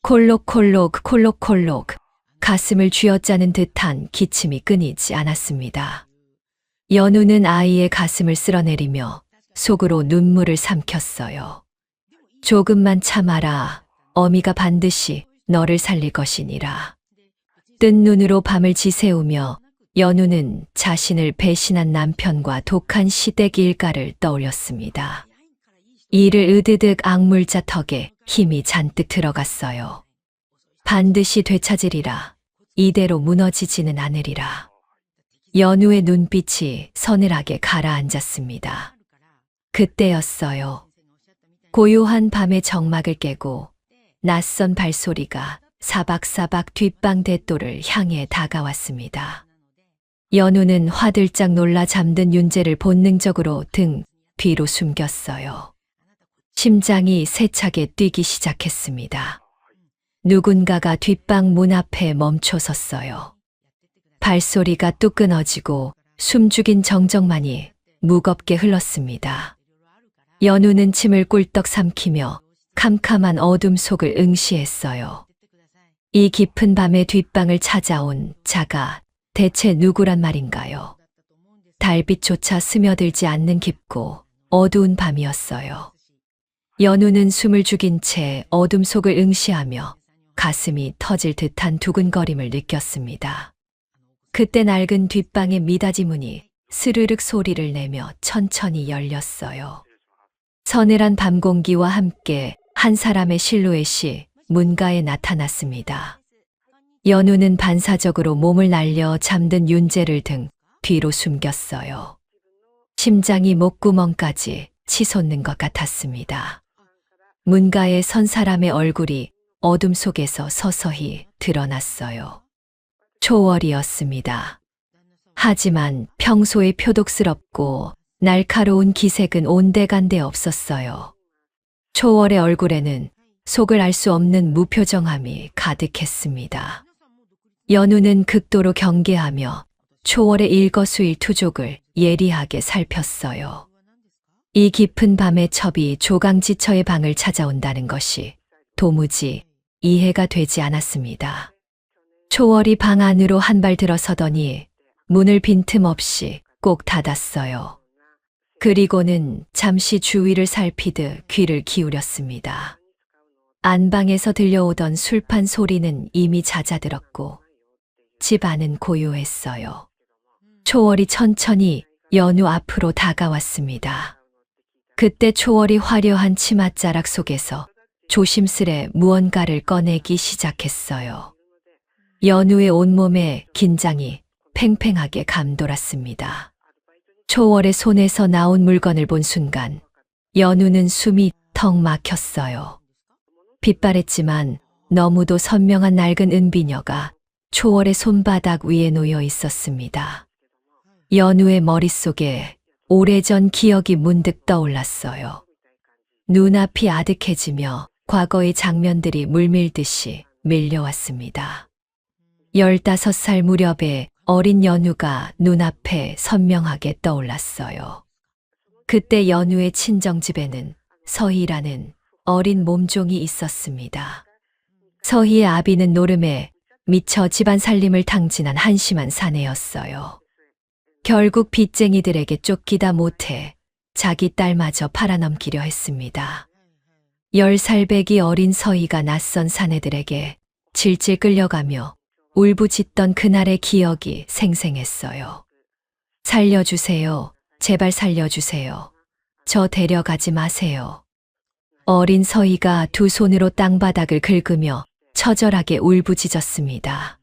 콜록콜록 콜록콜록 가슴을 쥐어짜는 듯한 기침이 끊이지 않았습니다. 연우는 아이의 가슴을 쓸어내리며 속으로 눈물을 삼켰어요. 조금만 참아라. 어미가 반드시 너를 살릴 것이니라. 뜬 눈으로 밤을 지새우며 연우는 자신을 배신한 남편과 독한 시댁 일가를 떠올렸습니다. 이를 으드득 악물자 턱에 힘이 잔뜩 들어갔어요. 반드시 되찾으리라. 이대로 무너지지는 않으리라. 연우의 눈빛이 서늘하게 가라앉았습니다. 그때였어요. 고요한 밤의 정막을 깨고 낯선 발소리가 사박사박 뒷방 대도를 향해 다가왔습니다. 연우는 화들짝 놀라 잠든 윤재를 본능적으로 등 뒤로 숨겼어요. 심장이 세차게 뛰기 시작했습니다. 누군가가 뒷방 문 앞에 멈춰 섰어요. 발소리가 뚝 끊어지고 숨죽인 정적만이 무겁게 흘렀습니다. 연우는 침을 꿀떡 삼키며 캄캄한 어둠 속을 응시했어요. 이 깊은 밤에 뒷방을 찾아온 자가 대체 누구란 말인가요? 달빛조차 스며들지 않는 깊고 어두운 밤이었어요. 연우는 숨을 죽인 채 어둠 속을 응시하며 가슴이 터질 듯한 두근거림을 느꼈습니다. 그때 낡은 뒷방의 미닫이 문이 스르륵 소리를 내며 천천히 열렸어요. 서늘한 밤 공기와 함께 한 사람의 실루엣이 문가에 나타났습니다. 연우는 반사적으로 몸을 날려 잠든 윤재를 등 뒤로 숨겼어요. 심장이 목구멍까지 치솟는 것 같았습니다. 문가에 선 사람의 얼굴이 어둠 속에서 서서히 드러났어요. 초월이었습니다. 하지만 평소의 표독스럽고 날카로운 기색은 온데간데 없었어요. 초월의 얼굴에는 속을 알 수 없는 무표정함이 가득했습니다. 연우는 극도로 경계하며 초월의 일거수일투족을 예리하게 살폈어요. 이 깊은 밤에 첩이 조강지처의 방을 찾아온다는 것이 도무지 이해가 되지 않았습니다. 초월이 방 안으로 한 발 들어서더니 문을 빈틈없이 꼭 닫았어요. 그리고는 잠시 주위를 살피듯 귀를 기울였습니다. 안방에서 들려오던 술판 소리는 이미 잦아들었고 집 안은 고요했어요. 초월이 천천히 연우 앞으로 다가왔습니다. 그때 초월이 화려한 치맛자락 속에서 조심스레 무언가를 꺼내기 시작했어요. 연우의 온몸에 긴장이 팽팽하게 감돌았습니다. 초월의 손에서 나온 물건을 본 순간 연우는 숨이 턱 막혔어요. 빛바랬지만 너무도 선명한 낡은 은비녀가 초월의 손바닥 위에 놓여 있었습니다. 연우의 머릿속에 오래전 기억이 문득 떠올랐어요. 눈앞이 아득해지며 과거의 장면들이 물밀듯이 밀려왔습니다. 15살 무렵에 어린 연우가 눈앞에 선명하게 떠올랐어요. 그때 연우의 친정집에는 서희라는 어린 몸종이 있었습니다. 서희의 아비는 노름에 미처 집안 살림을 탕진한 한심한 사내였어요. 결국 빚쟁이들에게 쫓기다 못해 자기 딸마저 팔아넘기려 했습니다. 10살배기 어린 서희가 낯선 사내들에게 질질 끌려가며 울부짖던 그날의 기억이 생생했어요. 살려주세요. 제발 살려주세요. 저 데려가지 마세요. 어린 서희가 두 손으로 땅바닥을 긁으며 처절하게 울부짖었습니다.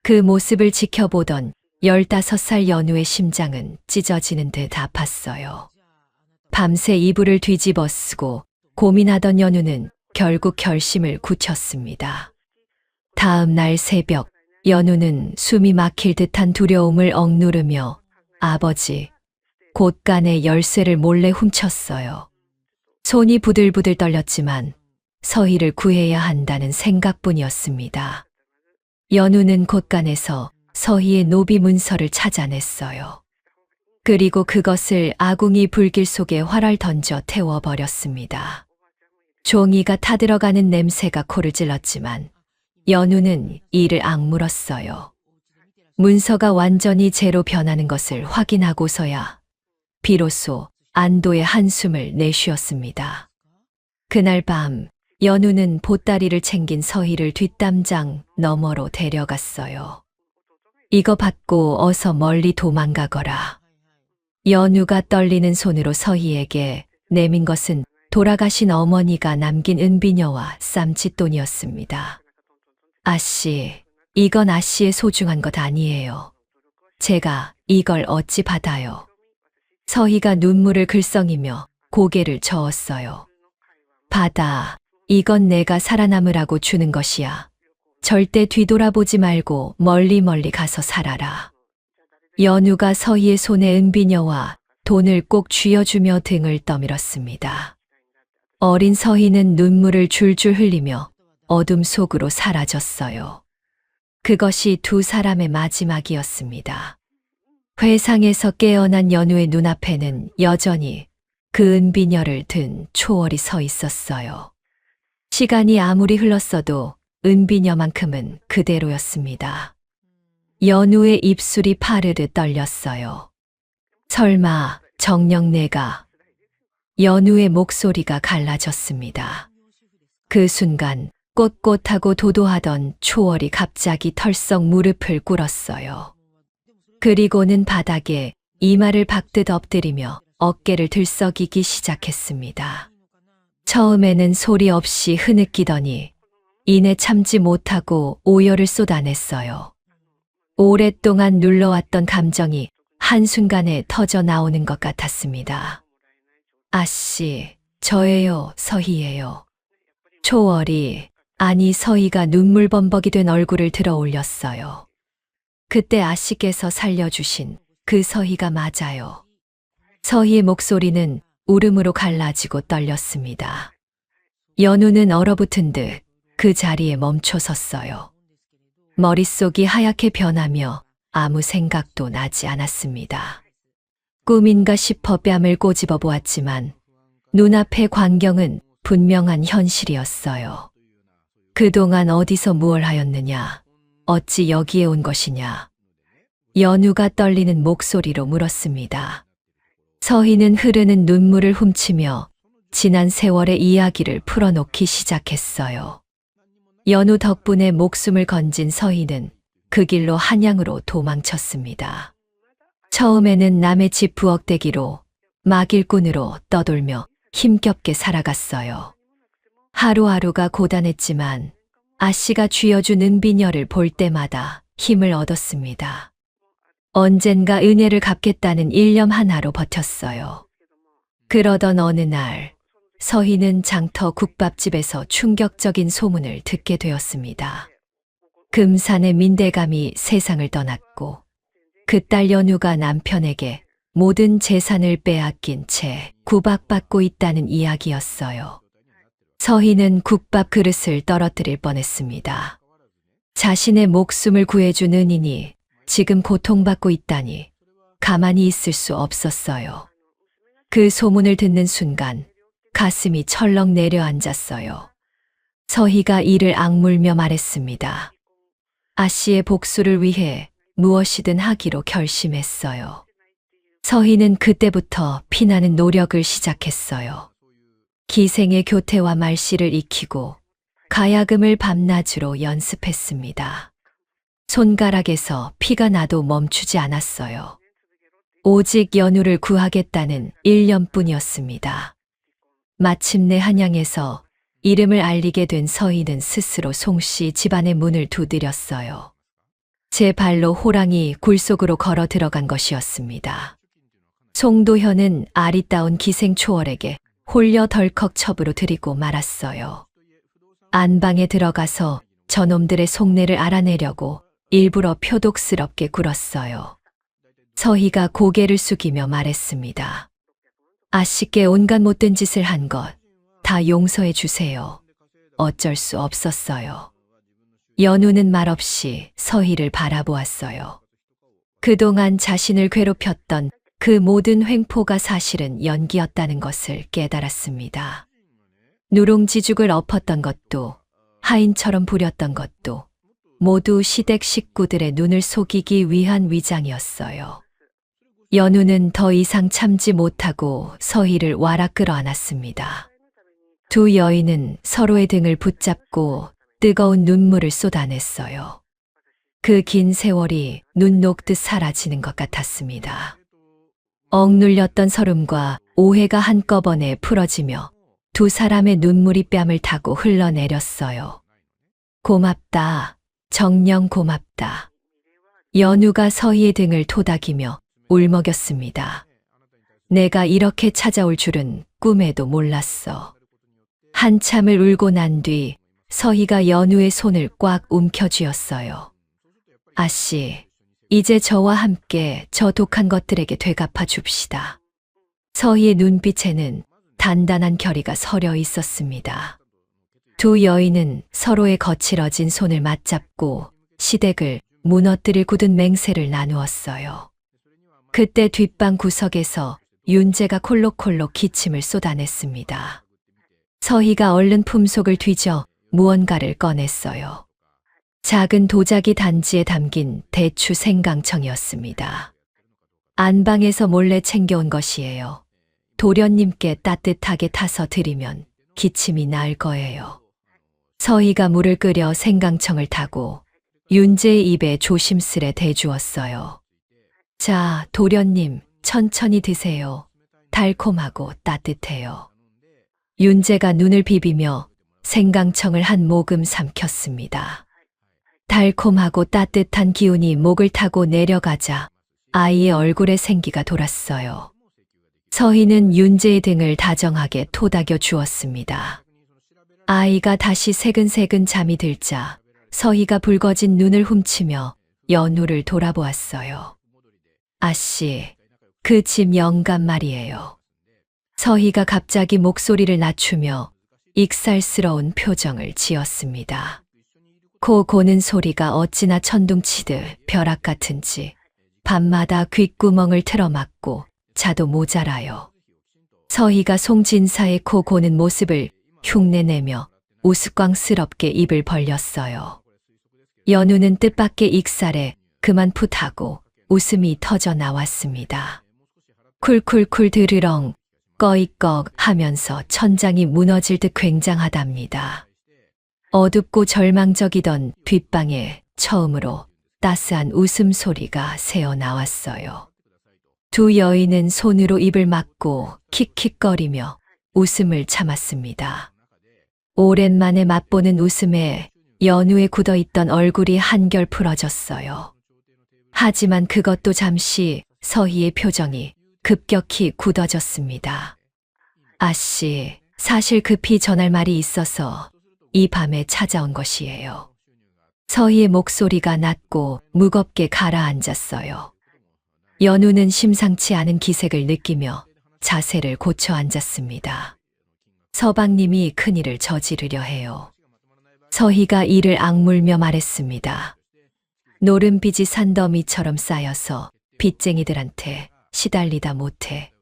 그 모습을 지켜보던 15살 연우의 심장은 찢어지는 듯 아팠어요. 밤새 이불을 뒤집어 쓰고 고민하던 연우는 결국 결심을 굳혔습니다. 다음 날 새벽, 연우는 숨이 막힐 듯한 두려움을 억누르며 아버지, 곳간의 열쇠를 몰래 훔쳤어요. 손이 부들부들 떨렸지만 서희를 구해야 한다는 생각뿐이었습니다. 연우는 곳간에서 서희의 노비 문서를 찾아냈어요. 그리고 그것을 아궁이 불길 속에 활활 던져 태워버렸습니다. 종이가 타들어가는 냄새가 코를 찔렀지만 연우는 이를 악물었어요. 문서가 완전히 재로 변하는 것을 확인하고서야 비로소 안도의 한숨을 내쉬었습니다. 그날 밤 연우는 보따리를 챙긴 서희를 뒷담장 너머로 데려갔어요. 이거 받고 어서 멀리 도망가거라. 연우가 떨리는 손으로 서희에게 내민 것은 돌아가신 어머니가 남긴 은비녀와 쌈짓돈이었습니다. 아씨, 이건 아씨의 소중한 것 아니에요. 제가 이걸 어찌 받아요. 서희가 눈물을 글썽이며 고개를 저었어요. 받아, 이건 내가 살아남으라고 주는 것이야. 절대 뒤돌아보지 말고 멀리 가서 살아라. 연우가 서희의 손에 은비녀와 돈을 꼭 쥐어주며 등을 떠밀었습니다. 어린 서희는 눈물을 줄줄 흘리며 어둠 속으로 사라졌어요. 그것이 두 사람의 마지막이었습니다. 회상에서 깨어난 연우의 눈앞에는 여전히 그 은비녀를 든 초월이 서 있었어요. 시간이 아무리 흘렀어도 은비녀만큼은 그대로였습니다. 연우의 입술이 파르르 떨렸어요. 설마 정녕 내가... 연우의 목소리가 갈라졌습니다. 그 순간 꼿꼿하고 도도하던 초월이 갑자기 털썩 무릎을 꿇었어요. 그리고는 바닥에 이마를 박듯 엎드리며 어깨를 들썩이기 시작했습니다. 처음에는 소리 없이 흐느끼더니 이내 참지 못하고 오열을 쏟아냈어요. 오랫동안 눌러왔던 감정이 한순간에 터져 나오는 것 같았습니다. 아씨, 저예요, 서희예요. 초월이, 아니 서희가 눈물범벅이 된 얼굴을 들어 올렸어요. 그때 아씨께서 살려주신 그 서희가 맞아요. 서희의 목소리는 울음으로 갈라지고 떨렸습니다. 연우는 얼어붙은 듯 그 자리에 멈춰 섰어요. 머릿속이 하얗게 변하며 아무 생각도 나지 않았습니다. 꿈인가 싶어 뺨을 꼬집어 보았지만 눈앞의 광경은 분명한 현실이었어요. 그동안 어디서 무얼 하였느냐? 어찌 여기에 온 것이냐? 연우가 떨리는 목소리로 물었습니다. 서희는 흐르는 눈물을 훔치며 지난 세월의 이야기를 풀어놓기 시작했어요. 연우 덕분에 목숨을 건진 서희는 그 길로 한양으로 도망쳤습니다. 처음에는 남의 집 부엌대기로 막일꾼으로 떠돌며 힘겹게 살아갔어요. 하루하루가 고단했지만 아씨가 쥐어준 은비녀를 볼 때마다 힘을 얻었습니다. 언젠가 은혜를 갚겠다는 일념 하나로 버텼어요. 그러던 어느 날 서희는 장터 국밥집에서 충격적인 소문을 듣게 되었습니다. 금산의 민대감이 세상을 떠났고 그 딸 연우가 남편에게 모든 재산을 빼앗긴 채 구박받고 있다는 이야기였어요. 서희는 국밥 그릇을 떨어뜨릴 뻔했습니다. 자신의 목숨을 구해준 은인이 지금 고통받고 있다니 가만히 있을 수 없었어요. 그 소문을 듣는 순간 가슴이 철렁 내려앉았어요. 서희가 이를 악물며 말했습니다. 아씨의 복수를 위해 무엇이든 하기로 결심했어요. 서희는 그때부터 피나는 노력을 시작했어요. 기생의 교태와 말씨를 익히고 가야금을 밤낮으로 연습했습니다. 손가락에서 피가 나도 멈추지 않았어요. 오직 연우를 구하겠다는 일념뿐이었습니다. 마침내 한양에서 이름을 알리게 된 서희는 스스로 송씨 집안의 문을 두드렸어요. 제 발로 호랑이 굴 속으로 걸어 들어간 것이었습니다. 송도현은 아리따운 기생초월에게 홀려 덜컥 첩으로 들이고 말았어요. 안방에 들어가서 저놈들의 속내를 알아내려고 일부러 표독스럽게 굴었어요. 서희가 고개를 숙이며 말했습니다. 아씨께 온갖 못된 짓을 한 것 다 용서해 주세요. 어쩔 수 없었어요. 연우는 말없이 서희를 바라보았어요. 그동안 자신을 괴롭혔던 그 모든 횡포가 사실은 연기였다는 것을 깨달았습니다. 누룽지죽을 엎었던 것도 하인처럼 부렸던 것도 모두 시댁 식구들의 눈을 속이기 위한 위장이었어요. 연우는 더 이상 참지 못하고 서희를 와락 끌어안았습니다. 두 여인은 서로의 등을 붙잡고 뜨거운 눈물을 쏟아냈어요. 그 긴 세월이 눈 녹듯 사라지는 것 같았습니다. 억눌렸던 서름과 오해가 한꺼번에 풀어지며 두 사람의 눈물이 뺨을 타고 흘러내렸어요. 고맙다. 정녕 고맙다. 연우가 서희의 등을 토닥이며 울먹였습니다. 내가 이렇게 찾아올 줄은 꿈에도 몰랐어. 한참을 울고 난 뒤 서희가 연우의 손을 꽉 움켜쥐었어요. 아씨, 이제 저와 함께 저 독한 것들에게 되갚아 줍시다. 서희의 눈빛에는 단단한 결의가 서려 있었습니다. 두 여인은 서로의 거칠어진 손을 맞잡고 시댁을 무너뜨릴 굳은 맹세를 나누었어요. 그때 뒷방 구석에서 윤재가 콜록콜록 기침을 쏟아냈습니다. 서희가 얼른 품속을 뒤져 무언가를 꺼냈어요. 작은 도자기 단지에 담긴 대추 생강청이었습니다. 안방에서 몰래 챙겨온 것이에요. 도련님께 따뜻하게 타서 드리면 기침이 나을 거예요. 서희가 물을 끓여 생강청을 타고 윤재의 입에 조심스레 대주었어요. 자, 도련님, 천천히 드세요. 달콤하고 따뜻해요. 윤재가 눈을 비비며 생강청을 한 모금 삼켰습니다. 달콤하고 따뜻한 기운이 목을 타고 내려가자 아이의 얼굴에 생기가 돌았어요. 서희는 윤재의 등을 다정하게 토닥여 주었습니다. 아이가 다시 새근새근 잠이 들자 서희가 붉어진 눈을 훔치며 연우를 돌아보았어요. 아씨, 그 집 영감 말이에요. 서희가 갑자기 목소리를 낮추며 익살스러운 표정을 지었습니다. 코 고는 소리가 어찌나 천둥치듯 벼락 같은지 밤마다 귓구멍을 틀어막고 자도 모자라요. 서희가 송진사의 코 고는 모습을 흉내내며 우스꽝스럽게 입을 벌렸어요. 연우는 뜻밖의 익살에 그만 풋하고 웃음이 터져 나왔습니다. 쿨쿨쿨 드르렁 꺼이꺽 하면서 천장이 무너질 듯 굉장하답니다. 어둡고 절망적이던 뒷방에 처음으로 따스한 웃음소리가 새어 나왔어요. 두 여인은 손으로 입을 막고 킥킥거리며 웃음을 참았습니다. 오랜만에 맛보는 웃음에 연우에 굳어있던 얼굴이 한결 풀어졌어요. 하지만 그것도 잠시 서희의 표정이 급격히 굳어졌습니다. 아씨, 사실 급히 전할 말이 있어서 이 밤에 찾아온 것이에요. 서희의 목소리가 낮고 무겁게 가라앉았어요. 연우는 심상치 않은 기색을 느끼며 자세를 고쳐 앉았습니다. 서방님이 큰일을 저지르려 해요. 서희가 이를 악물며 말했습니다. 노름빚이 산더미처럼 쌓여서 빚쟁이들한테 시달리다 못해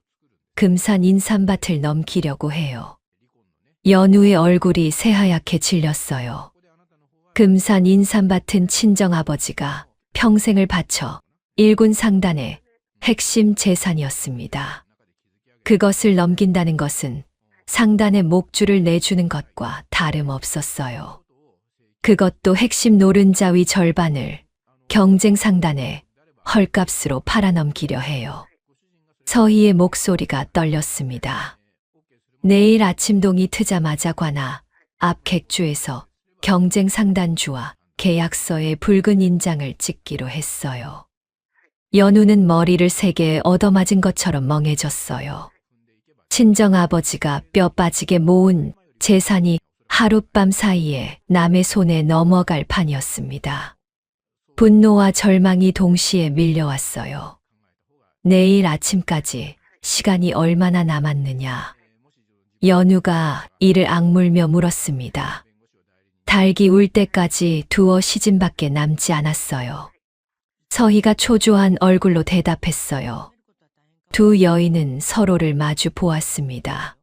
금산 인삼밭을 넘기려고 해요. 연우의 얼굴이 새하얗게 질렸어요. 금산 인삼밭은 친정아버지가 평생을 바쳐 일군 상단의 핵심 재산이었습니다. 그것을 넘긴다는 것은 상단의 목줄을 내주는 것과 다름없었어요. 그것도 핵심 노른자위 절반을 경쟁 상단에 헐값으로 팔아넘기려 해요. 서희의 목소리가 떨렸습니다. 내일 아침동이 트자마자 관아 앞 객주에서 경쟁 상단주와 계약서에 붉은 인장을 찍기로 했어요. 연우는 머리를 세게 얻어맞은 것처럼 멍해졌어요. 친정아버지가 뼈 빠지게 모은 재산이 하룻밤 사이에 남의 손에 넘어갈 판이었습니다. 분노와 절망이 동시에 밀려왔어요. 내일 아침까지 시간이 얼마나 남았느냐. 연우가 이를 악물며 물었습니다. 달기 울 때까지 두어 시즌밖에 남지 않았어요. 서희가 초조한 얼굴로 대답했어요. 두 여인은 서로를 마주 보았습니다.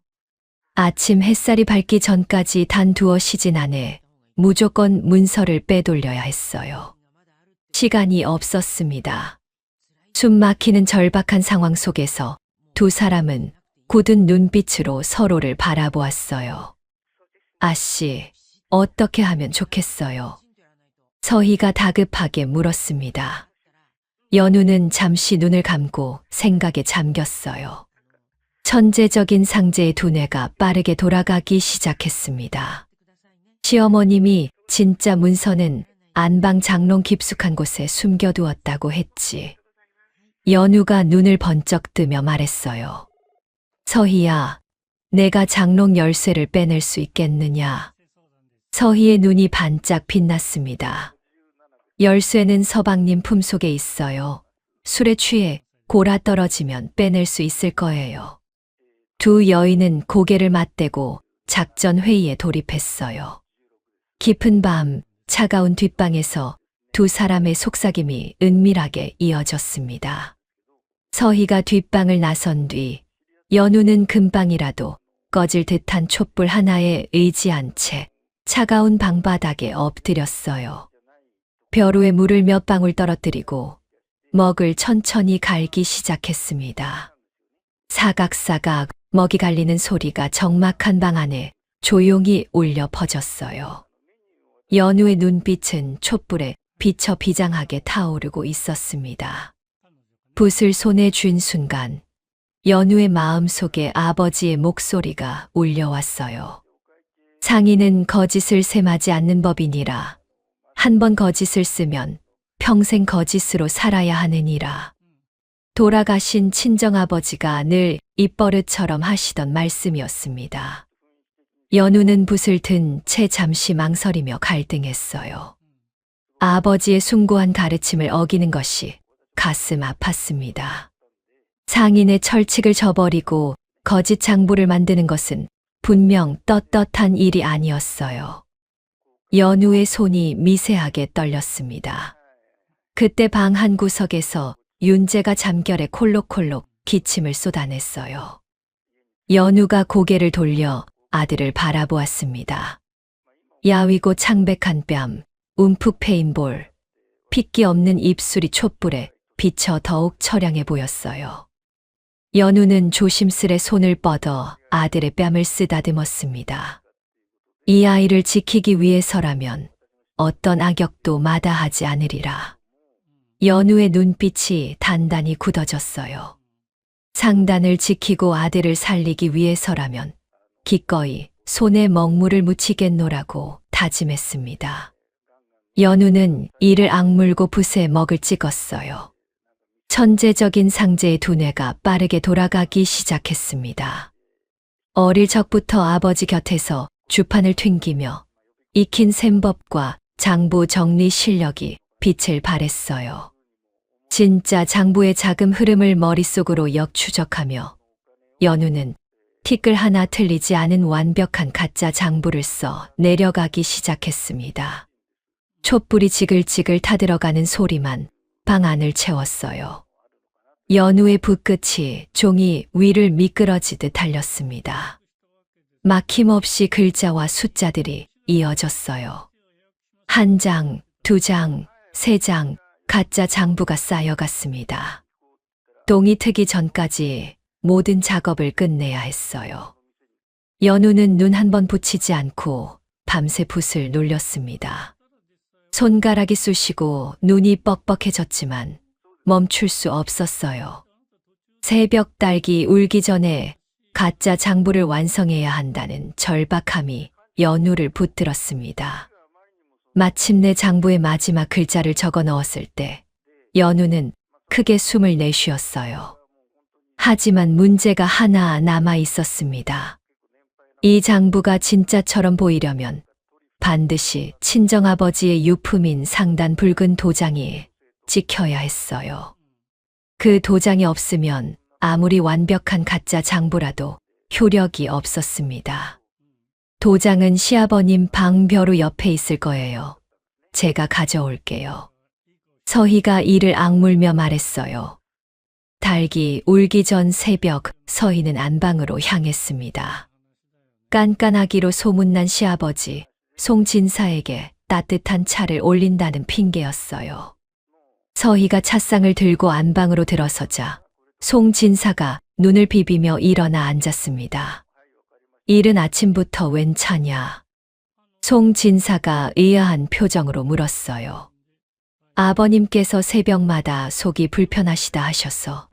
아침 햇살이 밝기 전까지 단 두어 시즌 안에 무조건 문서를 빼돌려야 했어요. 시간이 없었습니다. 숨 막히는 절박한 상황 속에서 두 사람은 굳은 눈빛으로 서로를 바라보았어요. 아씨, 어떻게 하면 좋겠어요? 서희가 다급하게 물었습니다. 연우는 잠시 눈을 감고 생각에 잠겼어요. 천재적인 상제의 두뇌가 빠르게 돌아가기 시작했습니다. 시어머님이 진짜 문서는 안방 장롱 깊숙한 곳에 숨겨두었다고 했지. 연우가 눈을 번쩍 뜨며 말했어요. 서희야, 내가 장롱 열쇠를 빼낼 수 있겠느냐? 서희의 눈이 반짝 빛났습니다. 열쇠는 서방님 품속에 있어요. 술에 취해 골아 떨어지면 빼낼 수 있을 거예요. 두 여인은 고개를 맞대고 작전 회의에 돌입했어요. 깊은 밤, 차가운 뒷방에서 두 사람의 속삭임이 은밀하게 이어졌습니다. 서희가 뒷방을 나선 뒤 연우는 금방이라도 꺼질 듯한 촛불 하나에 의지한 채 차가운 방바닥에 엎드렸어요. 벼루에 물을 몇 방울 떨어뜨리고 먹을 천천히 갈기 시작했습니다. 사각사각 먹이 갈리는 소리가 적막한 방 안에 조용히 울려 퍼졌어요. 연우의 눈빛은 촛불에 비쳐 비장하게 타오르고 있었습니다. 붓을 손에 쥔 순간 연우의 마음속에 아버지의 목소리가 울려왔어요. 상인은 거짓을 셈하지 않는 법이니라. 한 번 거짓을 쓰면 평생 거짓으로 살아야 하느니라. 돌아가신 친정아버지가 늘 입버릇처럼 하시던 말씀이었습니다. 연우는 붓을 든 채 잠시 망설이며 갈등했어요. 아버지의 숭고한 가르침을 어기는 것이 가슴 아팠습니다. 상인의 철칙을 저버리고 거짓 장부를 만드는 것은 분명 떳떳한 일이 아니었어요. 연우의 손이 미세하게 떨렸습니다. 그때 방 한 구석에서 윤재가 잠결에 콜록콜록 기침을 쏟아냈어요. 연우가 고개를 돌려 아들을 바라보았습니다. 야위고 창백한 뺨, 움푹 패인 볼, 핏기 없는 입술이 촛불에 비쳐 더욱 처량해 보였어요. 연우는 조심스레 손을 뻗어 아들의 뺨을 쓰다듬었습니다. 이 아이를 지키기 위해서라면 어떤 악역도 마다하지 않으리라. 연우의 눈빛이 단단히 굳어졌어요. 상단을 지키고 아들을 살리기 위해서라면 기꺼이 손에 먹물을 묻히겠노라고 다짐했습니다. 연우는 이를 악물고 붓에 먹을 찍었어요. 천재적인 상제의 두뇌가 빠르게 돌아가기 시작했습니다. 어릴 적부터 아버지 곁에서 주판을 튕기며 익힌 셈법과 장부 정리 실력이 빛을 발했어요. 진짜 장부의 자금 흐름을 머릿속으로 역추적하며 연우는 티끌 하나 틀리지 않은 완벽한 가짜 장부를 써 내려가기 시작했습니다. 촛불이 지글지글 타들어가는 소리만 방 안을 채웠어요. 연우의 붓끝이 종이 위를 미끄러지듯 달렸습니다. 막힘없이 글자와 숫자들이 이어졌어요. 한 장, 두 장, 세 장, 가짜 장부가 쌓여갔습니다. 동이 트기 전까지 모든 작업을 끝내야 했어요. 연우는 눈 한 번 붙이지 않고 밤새 붓을 눌렸습니다. 손가락이 쑤시고 눈이 뻑뻑해졌지만 멈출 수 없었어요. 새벽 딸기 울기 전에 가짜 장부를 완성해야 한다는 절박함이 연우를 붙들었습니다. 마침내 장부의 마지막 글자를 적어 넣었을 때 연우는 크게 숨을 내쉬었어요. 하지만 문제가 하나 남아 있었습니다. 이 장부가 진짜처럼 보이려면 반드시 친정아버지의 유품인 상단 붉은 도장이 찍혀야 했어요. 그 도장이 없으면 아무리 완벽한 가짜 장부라도 효력이 없었습니다. 도장은 시아버님 방 벼루 옆에 있을 거예요. 제가 가져올게요. 서희가 이를 악물며 말했어요. 닭이 울기 전 새벽 서희는 안방으로 향했습니다. 깐깐하기로 소문난 시아버지 송진사에게 따뜻한 차를 올린다는 핑계였어요. 서희가 찻상을 들고 안방으로 들어서자 송진사가 눈을 비비며 일어나 앉았습니다. 이른 아침부터 웬 차냐? 송진사가 의아한 표정으로 물었어요. 아버님께서 새벽마다 속이 불편하시다 하셔서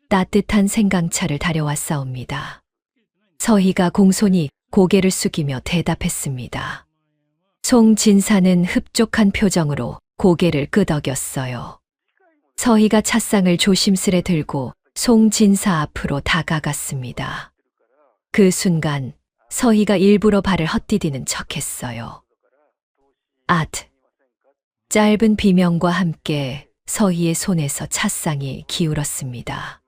따뜻한 생강차를 다려왔사옵니다. 서희가 공손히 고개를 숙이며 대답했습니다. 송진사는 흡족한 표정으로 고개를 끄덕였어요. 서희가 찻상을 조심스레 들고 송진사 앞으로 다가갔습니다. 그 순간 서희가 일부러 발을 헛디디는 척했어요. 아트. 짧은 비명과 함께 서희의 손에서 찻상이 기울었습니다.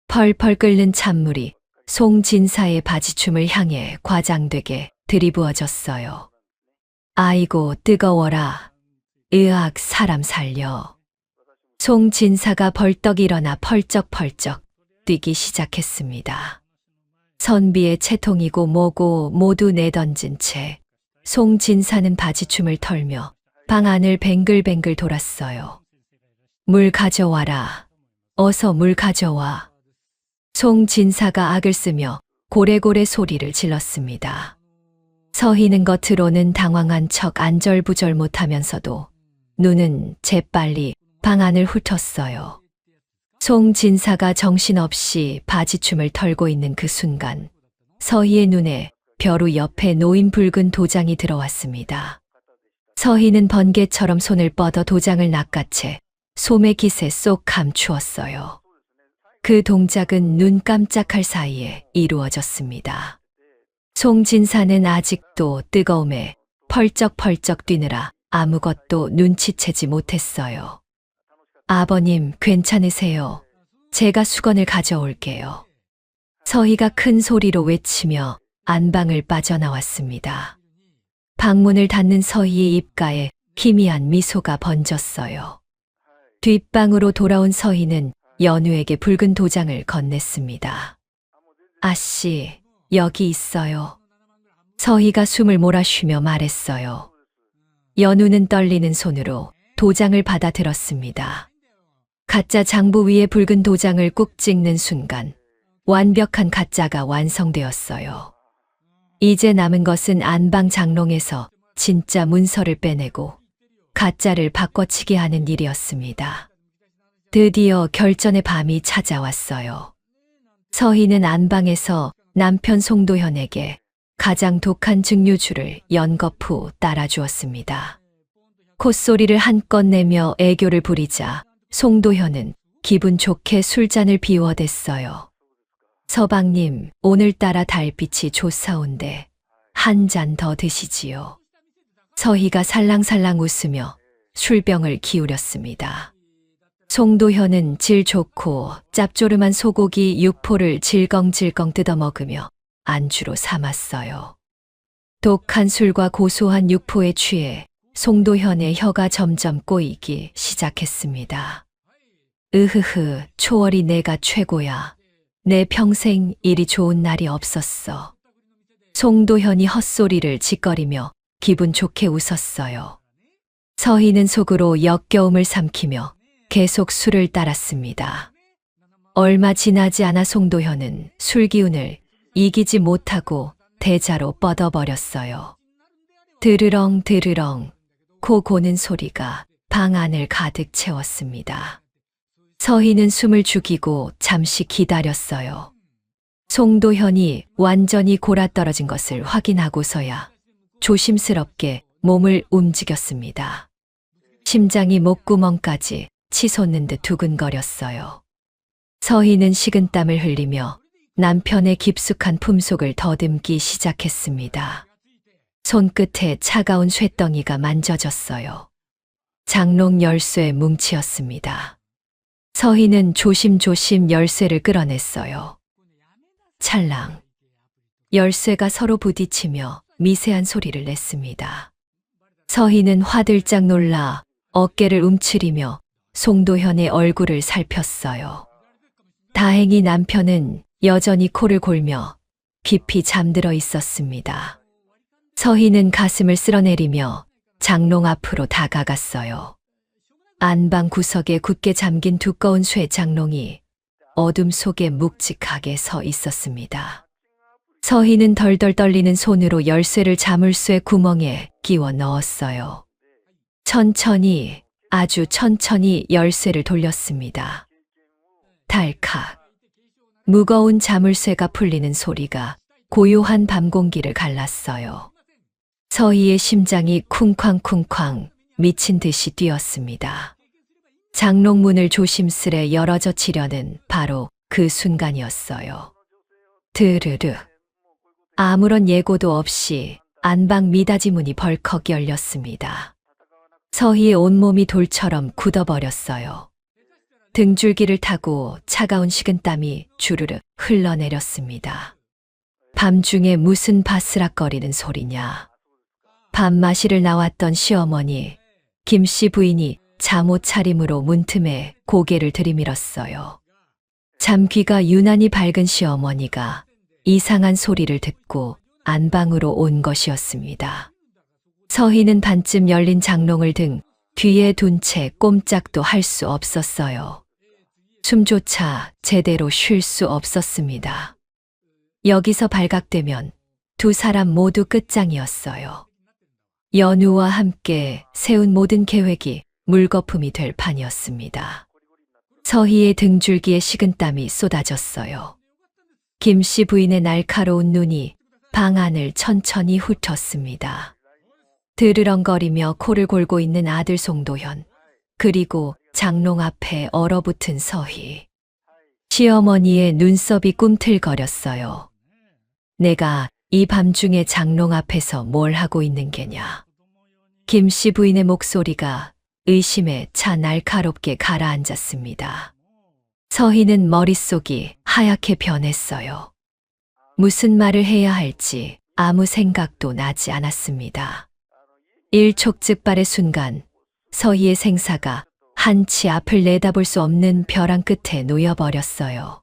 펄펄 끓는 찬물이 송진사의 바지춤을 향해 과장되게 들이부어졌어요. 아이고 뜨거워라. 으악 사람 살려. 송진사가 벌떡 일어나 펄쩍펄쩍 뛰기 시작했습니다. 선비의 채통이고 뭐고 모두 내던진 채 송진사는 바지춤을 털며 방 안을 뱅글뱅글 돌았어요. 물 가져와라. 어서 물 가져와. 송진사가 악을 쓰며 고래고래 소리를 질렀습니다. 서희는 겉으로는 당황한 척 안절부절 못하면서도 눈은 재빨리 방 안을 훑었어요. 송진사가 정신없이 바지춤을 털고 있는 그 순간 서희의 눈에 벼루 옆에 놓인 붉은 도장이 들어왔습니다. 서희는 번개처럼 손을 뻗어 도장을 낚아채 소매 깃에 쏙 감추었어요. 그 동작은 눈 깜짝할 사이에 이루어졌습니다. 송진사는 아직도 뜨거움에 펄쩍펄쩍 뛰느라 아무것도 눈치채지 못했어요. 아버님, 괜찮으세요? 제가 수건을 가져올게요. 서희가 큰 소리로 외치며 안방을 빠져나왔습니다. 방문을 닫는 서희의 입가에 희미한 미소가 번졌어요. 뒷방으로 돌아온 서희는 연우에게 붉은 도장을 건넸습니다. 아씨, 여기 있어요. 서희가 숨을 몰아쉬며 말했어요. 연우는 떨리는 손으로 도장을 받아 들었습니다. 가짜 장부 위에 붉은 도장을 꾹 찍는 순간 완벽한 가짜가 완성되었어요. 이제 남은 것은 안방 장롱에서 진짜 문서를 빼내고 가짜를 바꿔치기 하는 일이었습니다. 드디어 결전의 밤이 찾아왔어요. 서희는 안방에서 남편 송도현에게 가장 독한 증류주를 연거푸 따라주었습니다. 콧소리를 한껏 내며 애교를 부리자 송도현은 기분 좋게 술잔을 비워댔어요. 서방님, 오늘따라 달빛이 좋사온데 한 잔 더 드시지요. 서희가 살랑살랑 웃으며 술병을 기울였습니다. 송도현은 질 좋고 짭조름한 소고기 육포를 질겅질겅 뜯어먹으며 안주로 삼았어요. 독한 술과 고소한 육포에 취해 송도현의 혀가 점점 꼬이기 시작했습니다. 으흐흐, 초월이 내가 최고야. 내 평생 이리 좋은 날이 없었어. 송도현이 헛소리를 짓거리며 기분 좋게 웃었어요. 서희는 속으로 역겨움을 삼키며 계속 술을 따랐습니다. 얼마 지나지 않아 송도현은 술 기운을 이기지 못하고 대자로 뻗어버렸어요. 드르렁 드르렁 코 고는 소리가 방 안을 가득 채웠습니다. 서희는 숨을 죽이고 잠시 기다렸어요. 송도현이 완전히 골아떨어진 것을 확인하고서야 조심스럽게 몸을 움직였습니다. 심장이 목구멍까지 치솟는 듯 두근거렸어요. 서희는 식은땀을 흘리며 남편의 깊숙한 품속을 더듬기 시작했습니다. 손끝에 차가운 쇳덩이가 만져졌어요. 장롱 열쇠 뭉치였습니다. 서희는 조심조심 열쇠를 끌어냈어요. 찰랑. 열쇠가 서로 부딪히며 미세한 소리를 냈습니다. 서희는 화들짝 놀라 어깨를 움츠리며 송도현의 얼굴을 살폈어요. 다행히 남편은 여전히 코를 골며 깊이 잠들어 있었습니다. 서희는 가슴을 쓸어내리며 장롱 앞으로 다가갔어요. 안방 구석에 굳게 잠긴 두꺼운 쇠 장롱이 어둠 속에 묵직하게 서 있었습니다. 서희는 덜덜 떨리는 손으로 열쇠를 자물쇠 구멍에 끼워 넣었어요. 천천히, 아주 천천히 열쇠를 돌렸습니다. 달칵. 무거운 자물쇠가 풀리는 소리가 고요한 밤 공기를 갈랐어요. 서희의 심장이 쿵쾅쿵쾅 미친 듯이 뛰었습니다. 장롱 문을 조심스레 열어젖히려는 바로 그 순간이었어요. 드르르. 아무런 예고도 없이 안방 미닫이 문이 벌컥 열렸습니다. 서희의 온몸이 돌처럼 굳어버렸어요. 등줄기를 타고 차가운 식은땀이 주르르 흘러내렸습니다. 밤중에 무슨 바스락거리는 소리냐. 밤마시를 나왔던 시어머니, 김씨 부인이 잠옷 차림으로 문틈에 고개를 들이밀었어요. 잠귀가 유난히 밝은 시어머니가 이상한 소리를 듣고 안방으로 온 것이었습니다. 서희는 반쯤 열린 장롱을 등 뒤에 둔 채 꼼짝도 할 수 없었어요. 숨조차 제대로 쉴 수 없었습니다. 여기서 발각되면 두 사람 모두 끝장이었어요. 연우와 함께 세운 모든 계획이 물거품이 될 판이었습니다. 서희의 등줄기에 식은땀이 쏟아졌어요. 김씨 부인의 날카로운 눈이 방 안을 천천히 훑었습니다. 드르렁거리며 코를 골고 있는 아들 송도현, 그리고 장롱 앞에 얼어붙은 서희. 시어머니의 눈썹이 꿈틀거렸어요. 내가 이 밤중에 장롱 앞에서 뭘 하고 있는 게냐. 김씨 부인의 목소리가 의심에 차 날카롭게 가라앉았습니다. 서희는 머릿속이 하얗게 변했어요. 무슨 말을 해야 할지 아무 생각도 나지 않았습니다. 일촉즉발의 순간 서희의 생사가 한치 앞을 내다볼 수 없는 벼랑 끝에 놓여버렸어요.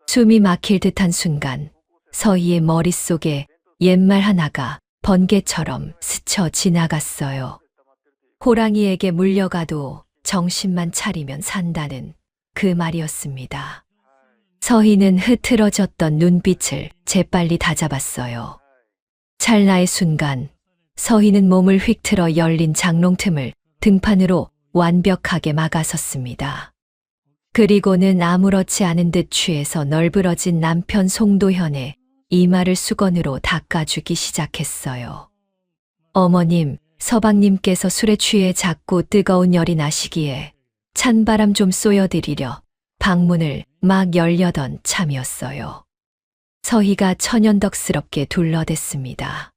숨이 막힐 듯한 순간 서희의 머릿속에 옛말 하나가 번개처럼 스쳐 지나갔어요. 호랑이에게 물려가도 정신만 차리면 산다는 그 말이었습니다. 서희는 흐트러졌던 눈빛을 재빨리 다잡았어요. 찰나의 순간 서희는 몸을 휙 틀어 열린 장롱 틈을 등판으로 완벽하게 막아섰습니다. 그리고는 아무렇지 않은 듯 취해서 널브러진 남편 송도현의 이마를 수건으로 닦아주기 시작했어요. 어머님, 서방님께서 술에 취해 자꾸 뜨거운 열이 나시기에 찬바람 좀 쏘여드리려 방문을 막 열려던 참이었어요. 서희가 천연덕스럽게 둘러댔습니다.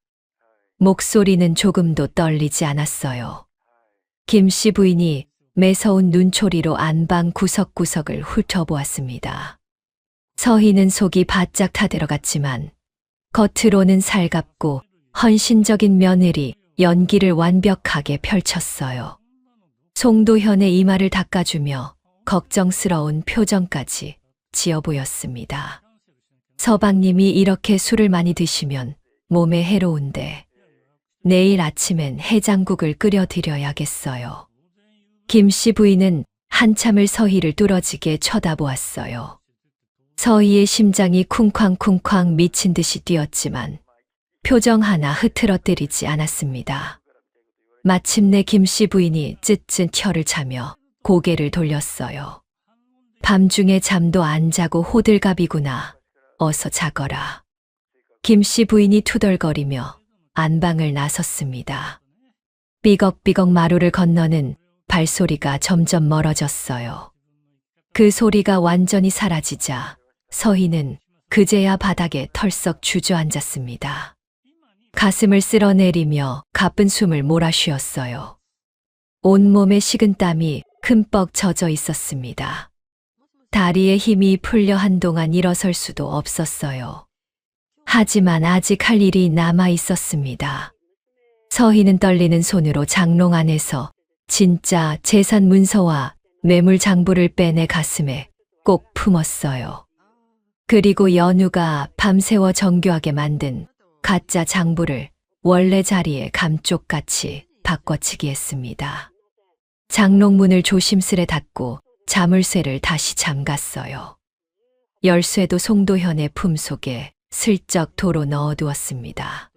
목소리는 조금도 떨리지 않았어요. 김씨 부인이 매서운 눈초리로 안방 구석구석을 훑어보았습니다. 서희는 속이 바짝 타들어갔지만 겉으로는 살갑고 헌신적인 며느리 연기를 완벽하게 펼쳤어요. 송도현의 이마를 닦아주며 걱정스러운 표정까지 지어 보였습니다. 서방님이 이렇게 술을 많이 드시면 몸에 해로운데 내일 아침엔 해장국을 끓여드려야겠어요. 김씨 부인은 한참을 서희를 뚫어지게 쳐다보았어요. 서희의 심장이 쿵쾅쿵쾅 미친 듯이 뛰었지만 표정 하나 흐트러뜨리지 않았습니다. 마침내 김씨 부인이 쯧쯧 혀를 차며 고개를 돌렸어요. 밤중에 잠도 안 자고 호들갑이구나. 어서 자거라. 김씨 부인이 투덜거리며 안방을 나섰습니다. 삐걱삐걱 마루를 건너는 발소리가 점점 멀어졌어요. 그 소리가 완전히 사라지자 서희는 그제야 바닥에 털썩 주저앉았습니다. 가슴을 쓸어내리며 가쁜 숨을 몰아쉬었어요. 온몸에 식은땀이 흠뻑 젖어 있었습니다. 다리에 힘이 풀려 한동안 일어설 수도 없었어요. 하지만 아직 할 일이 남아 있었습니다. 서희는 떨리는 손으로 장롱 안에서 진짜 재산 문서와 매물 장부를 빼내 가슴에 꼭 품었어요. 그리고 연우가 밤새워 정교하게 만든 가짜 장부를 원래 자리에 감쪽같이 바꿔치기 했습니다. 장롱문을 조심스레 닫고 자물쇠를 다시 잠갔어요. 열쇠도 송도현의 품속에 슬쩍 도로 넣어두었습니다.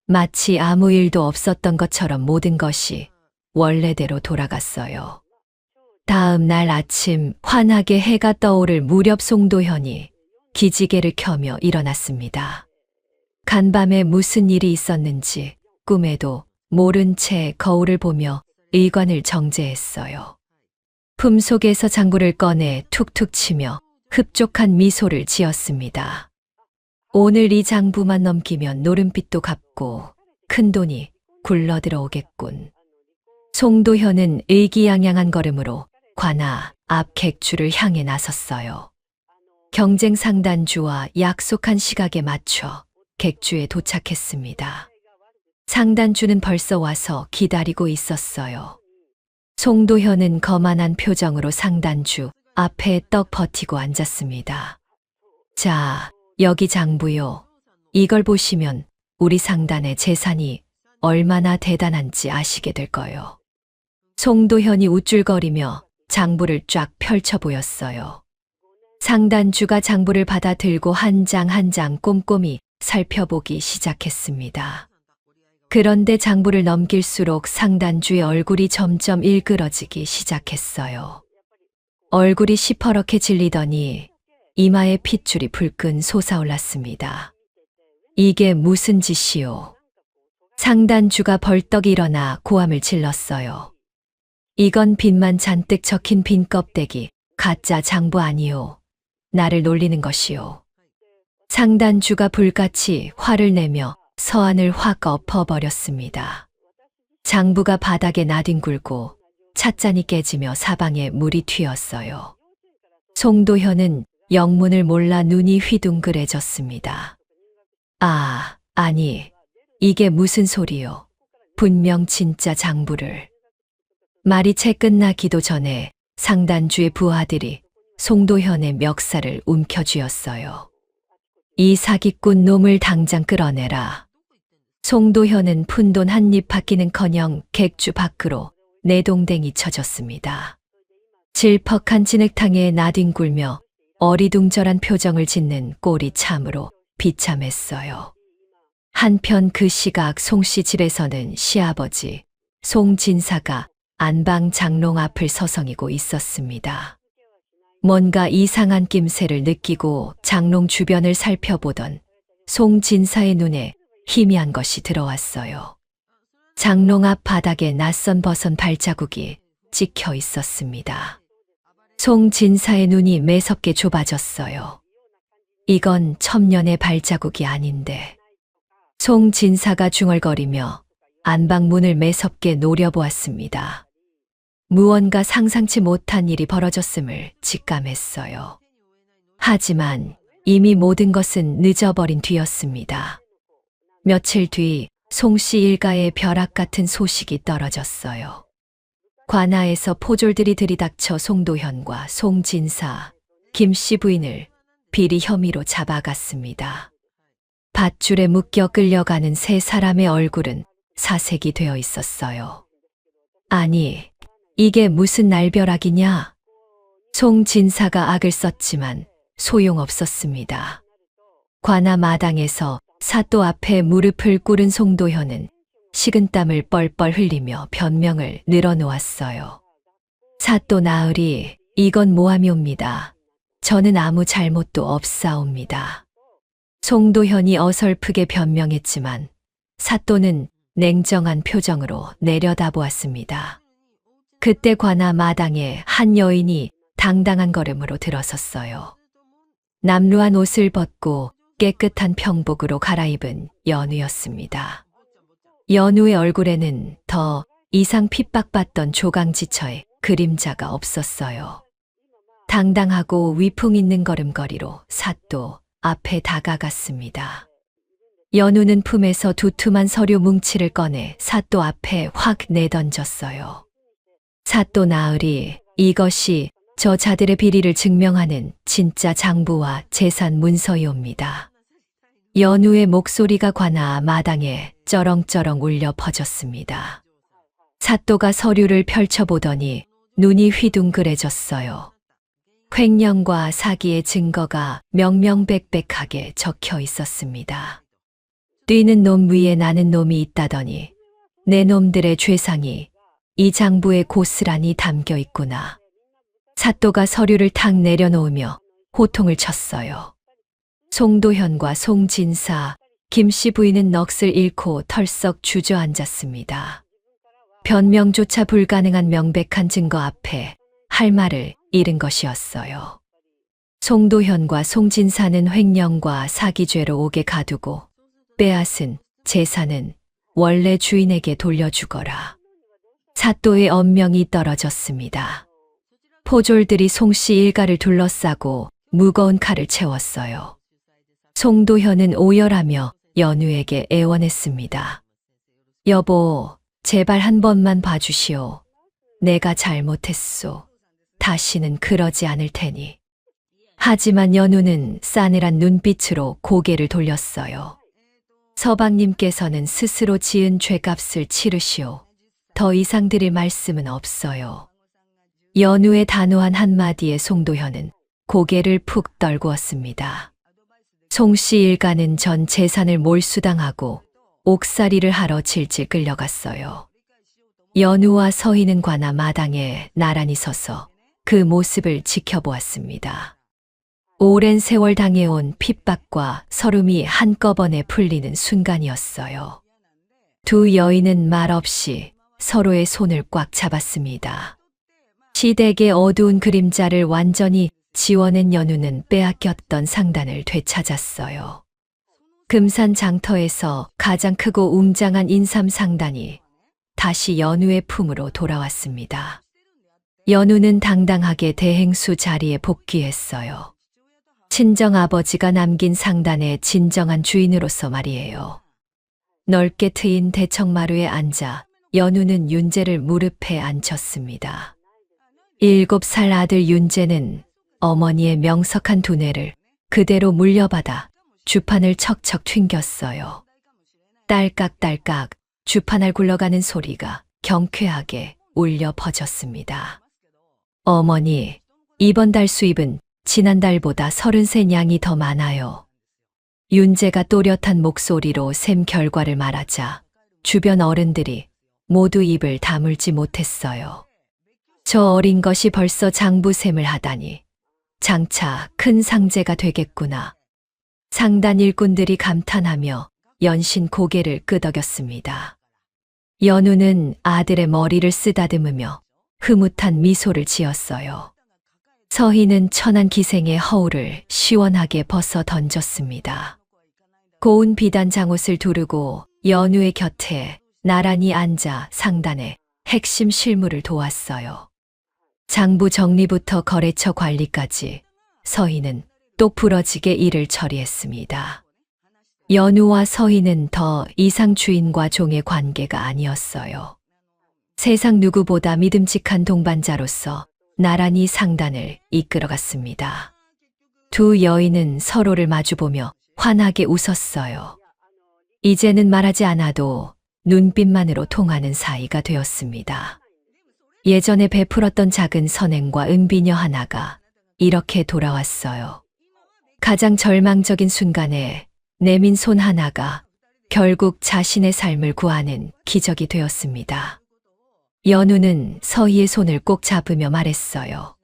마치 아무 일도 없었던 것처럼 모든 것이 원래대로 돌아갔어요. 다음 날 아침 환하게 해가 떠오를 무렵 송도현이 기지개를 켜며 일어났습니다. 간밤에 무슨 일이 있었는지 꿈에도 모른 채 거울을 보며 의관을 정제했어요. 품속에서 장부를 꺼내 툭툭 치며 흡족한 미소를 지었습니다. 오늘 이 장부만 넘기면 노름빚도 갚고 큰돈이 굴러 들어오겠군. 송도현은 의기양양한 걸음으로 관아 앞 객주를 향해 나섰어요. 경쟁 상단주와 약속한 시각에 맞춰 객주에 도착했습니다. 상단주는 벌써 와서 기다리고 있었어요. 송도현은 거만한 표정으로 상단주 앞에 떡 버티고 앉았습니다. 자, 여기 장부요. 이걸 보시면 우리 상단의 재산이 얼마나 대단한지 아시게 될 거예요. 송도현이 우쭐거리며 장부를 쫙 펼쳐 보였어요. 상단주가 장부를 받아 들고 한 장 한 장 꼼꼼히 살펴보기 시작했습니다. 그런데 장부를 넘길수록 상단주의 얼굴이 점점 일그러지기 시작했어요. 얼굴이 시퍼렇게 질리더니 이마에 핏줄이 불끈 솟아올랐습니다. 이게 무슨 짓이오? 상단주가 벌떡 일어나 고함을 질렀어요. 이건 빚만 잔뜩 적힌 빈 껍데기, 가짜 장부 아니오. 나를 놀리는 것이오. 상단주가 불같이 화를 내며 서한을 확 엎어버렸습니다. 장부가 바닥에 나뒹굴고 찻잔이 깨지며 사방에 물이 튀었어요. 송도현은 영문을 몰라 눈이 휘둥그레졌습니다. 아니, 이게 무슨 소리요? 분명 진짜 장부를. 말이 채 끝나기도 전에 상단주의 부하들이 송도현의 멱살을 움켜쥐었어요. 이 사기꾼 놈을 당장 끌어내라. 송도현은 푼돈 한 입 받기는커녕 객주 밖으로 내동댕이 쳐졌습니다. 질퍽한 진흙탕에 나뒹굴며 어리둥절한 표정을 짓는 꼴이 참으로 비참했어요. 한편 그 시각 송씨 집에서는 시아버지 송진사가 안방 장롱 앞을 서성이고 있었습니다. 뭔가 이상한 낌새를 느끼고 장롱 주변을 살펴보던 송진사의 눈에 희미한 것이 들어왔어요. 장롱 앞 바닥에 낯선 버선 발자국이 찍혀 있었습니다. 송진사의 눈이 매섭게 좁아졌어요. 이건 첩년의 발자국이 아닌데. 송진사가 중얼거리며 안방문을 매섭게 노려보았습니다. 무언가 상상치 못한 일이 벌어졌음을 직감했어요. 하지만 이미 모든 것은 늦어버린 뒤였습니다. 며칠 뒤 송씨 일가에 벼락 같은 소식이 떨어졌어요. 관아에서 포졸들이 들이닥쳐 송도현과 송진사, 김씨 부인을 비리 혐의로 잡아갔습니다. 밧줄에 묶여 끌려가는 세 사람의 얼굴은 사색이 되어 있었어요. 아니, 이게 무슨 날벼락이냐? 송진사가 악을 썼지만 소용없었습니다. 관아 마당에서 사또 앞에 무릎을 꿇은 송도현은 식은땀을 뻘뻘 흘리며 변명을 늘어놓았어요. 사또 나으리, 이건 모함이옵니다. 저는 아무 잘못도 없사옵니다. 송도현이 어설프게 변명했지만 사또는 냉정한 표정으로 내려다보았습니다. 그때 관아 마당에 한 여인이 당당한 걸음으로 들어섰어요. 남루한 옷을 벗고 깨끗한 평복으로 갈아입은 연우였습니다. 연우의 얼굴에는 더 이상 핍박받던 조강지처의 그림자가 없었어요. 당당하고 위풍 있는 걸음걸이로 사또 앞에 다가갔습니다. 연우는 품에서 두툼한 서류 뭉치를 꺼내 사또 앞에 확 내던졌어요. 사또 나으리, 이것이 저 자들의 비리를 증명하는 진짜 장부와 재산 문서이옵니다. 연우의 목소리가 관아 마당에 쩌렁쩌렁 울려 퍼졌습니다. 사또가 서류를 펼쳐보더니 눈이 휘둥그레졌어요. 횡령과 사기의 증거가 명명백백하게 적혀 있었습니다. 뛰는 놈 위에 나는 놈이 있다더니 내 놈들의 죄상이 이 장부에 고스란히 담겨 있구나. 사또가 서류를 탁 내려놓으며 호통을 쳤어요. 송도현과 송진사, 김씨 부인은 넋을 잃고 털썩 주저앉았습니다. 변명조차 불가능한 명백한 증거 앞에 할 말을 잃은 것이었어요. 송도현과 송진사는 횡령과 사기죄로 옥에 가두고 빼앗은 재산은 원래 주인에게 돌려주거라. 사또의 엄명이 떨어졌습니다. 포졸들이 송씨 일가를 둘러싸고 무거운 칼을 채웠어요. 송도현은 오열하며 연우에게 애원했습니다. 여보, 제발 한 번만 봐주시오. 내가 잘못했소. 다시는 그러지 않을 테니. 하지만 연우는 싸늘한 눈빛으로 고개를 돌렸어요. 서방님께서는 스스로 지은 죄값을 치르시오. 더 이상 드릴 말씀은 없어요. 연우의 단호한 한마디에 송도현은 고개를 푹 떨구었습니다. 송씨 일가는 전 재산을 몰수당하고 옥살이를 하러 질질 끌려갔어요. 연우와 서희는 관아 마당에 나란히 서서 그 모습을 지켜보았습니다. 오랜 세월 당해온 핍박과 서름이 한꺼번에 풀리는 순간이었어요. 두 여인은 말없이 서로의 손을 꽉 잡았습니다. 시댁의 어두운 그림자를 완전히 지워낸 연우는 빼앗겼던 상단을 되찾았어요. 금산 장터에서 가장 크고 웅장한 인삼 상단이 다시 연우의 품으로 돌아왔습니다. 연우는 당당하게 대행수 자리에 복귀했어요. 친정아버지가 남긴 상단의 진정한 주인으로서 말이에요. 넓게 트인 대청마루에 앉아 연우는 윤재를 무릎에 앉혔습니다. 7살 아들 윤재는 어머니의 명석한 두뇌를 그대로 물려받아 주판을 척척 튕겼어요. 딸깍딸깍 주판을 굴러가는 소리가 경쾌하게 울려 퍼졌습니다. 어머니, 이번 달 수입은 지난달보다 33냥이 더 많아요. 윤재가 또렷한 목소리로 셈 결과를 말하자 주변 어른들이 모두 입을 다물지 못했어요. 저 어린 것이 벌써 장부셈을 하다니 장차 큰 상제가 되겠구나. 상단 일꾼들이 감탄하며 연신 고개를 끄덕였습니다. 연우는 아들의 머리를 쓰다듬으며 흐뭇한 미소를 지었어요. 서희는 천한 기생의 허울을 시원하게 벗어 던졌습니다. 고운 비단 장옷을 두르고 연우의 곁에 나란히 앉아 상단의 핵심 실무를 도왔어요. 장부 정리부터 거래처 관리까지 서희는 똑 부러지게 일을 처리했습니다. 연우와 서희는 더 이상 주인과 종의 관계가 아니었어요. 세상 누구보다 믿음직한 동반자로서 나란히 상단을 이끌어갔습니다. 두 여인은 서로를 마주보며 환하게 웃었어요. 이제는 말하지 않아도 눈빛만으로 통하는 사이가 되었습니다. 예전에 베풀었던 작은 선행과 은비녀 하나가 이렇게 돌아왔어요. 가장 절망적인 순간에 내민 손 하나가 결국 자신의 삶을 구하는 기적이 되었습니다. 연우는 서희의 손을 꼭 잡으며 말했어요.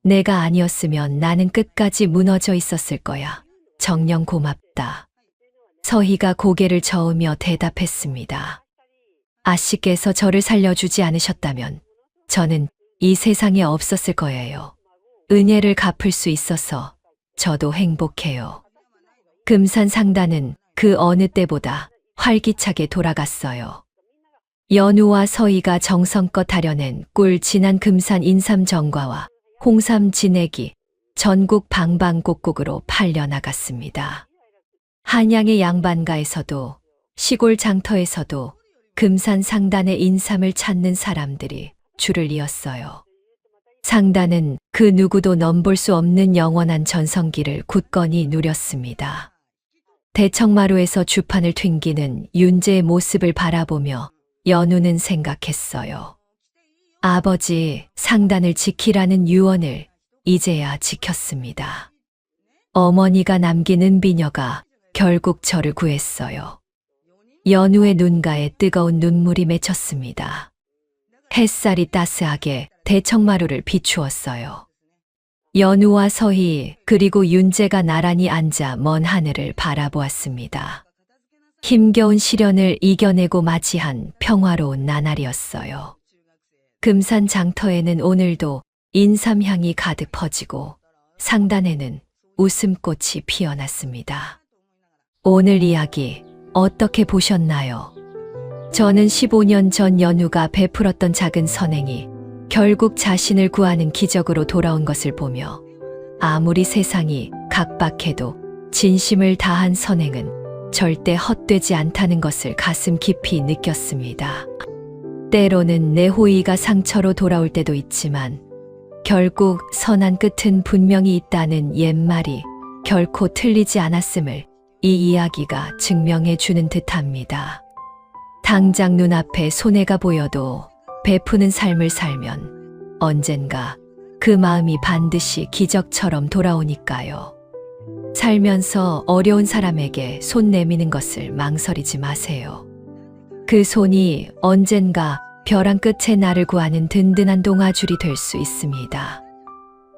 내가 아니었으면 나는 끝까지 무너져 있었을 거야. 정녕 고맙다. 서희가 고개를 저으며 대답했습니다. 아씨께서 저를 살려주지 않으셨다면 저는 이 세상에 없었을 거예요. 은혜를 갚을 수 있어서 저도 행복해요. 금산 상단은 그 어느 때보다 활기차게 돌아갔어요. 연우와 서희가 정성껏 다려낸 꿀 진한 금산 인삼 정과와 홍삼 진액이 전국 방방곡곡으로 팔려나갔습니다. 한양의 양반가에서도 시골 장터에서도 금산 상단의 인삼을 찾는 사람들이 줄을 이었어요. 상단은 그 누구도 넘볼 수 없는 영원한 전성기를 굳건히 누렸습니다. 대청마루에서 주판을 튕기는 윤재의 모습을 바라보며 연우는 생각했어요. 아버지, 상단을 지키라는 유언을 이제야 지켰습니다. 어머니가 남긴 은비녀가 결국 저를 구했어요. 연우의 눈가에 뜨거운 눈물이 맺혔습니다. 햇살이 따스하게 대청마루를 비추었어요. 연우와 서희 그리고 윤재가 나란히 앉아 먼 하늘을 바라보았습니다. 힘겨운 시련을 이겨내고 맞이한 평화로운 나날이었어요. 금산 장터에는 오늘도 인삼향이 가득 퍼지고 상단에는 웃음꽃이 피어났습니다. 오늘 이야기 어떻게 보셨나요? 저는 15년 전 연우가 베풀었던 작은 선행이 결국 자신을 구하는 기적으로 돌아온 것을 보며 아무리 세상이 각박해도 진심을 다한 선행은 절대 헛되지 않다는 것을 가슴 깊이 느꼈습니다. 때로는 내 호의가 상처로 돌아올 때도 있지만 결국 선한 끝은 분명히 있다는 옛말이 결코 틀리지 않았음을 이 이야기가 증명해 주는 듯합니다. 당장 눈앞에 손해가 보여도 베푸는 삶을 살면 언젠가 그 마음이 반드시 기적처럼 돌아오니까요. 살면서 어려운 사람에게 손 내미는 것을 망설이지 마세요. 그 손이 언젠가 벼랑 끝에 나를 구하는 든든한 동아줄이 될 수 있습니다.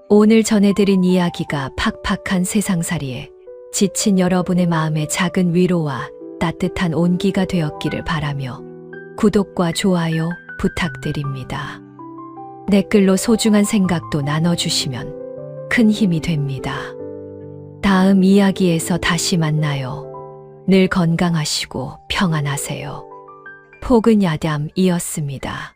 오늘 전해드린 이야기가 팍팍한 세상살이에 지친 여러분의 마음에 작은 위로와 따뜻한 온기가 되었기를 바라며 구독과 좋아요 부탁드립니다. 댓글로 소중한 생각도 나눠주시면 큰 힘이 됩니다. 다음 이야기에서 다시 만나요. 늘 건강하시고 평안하세요. 포근야담이었습니다.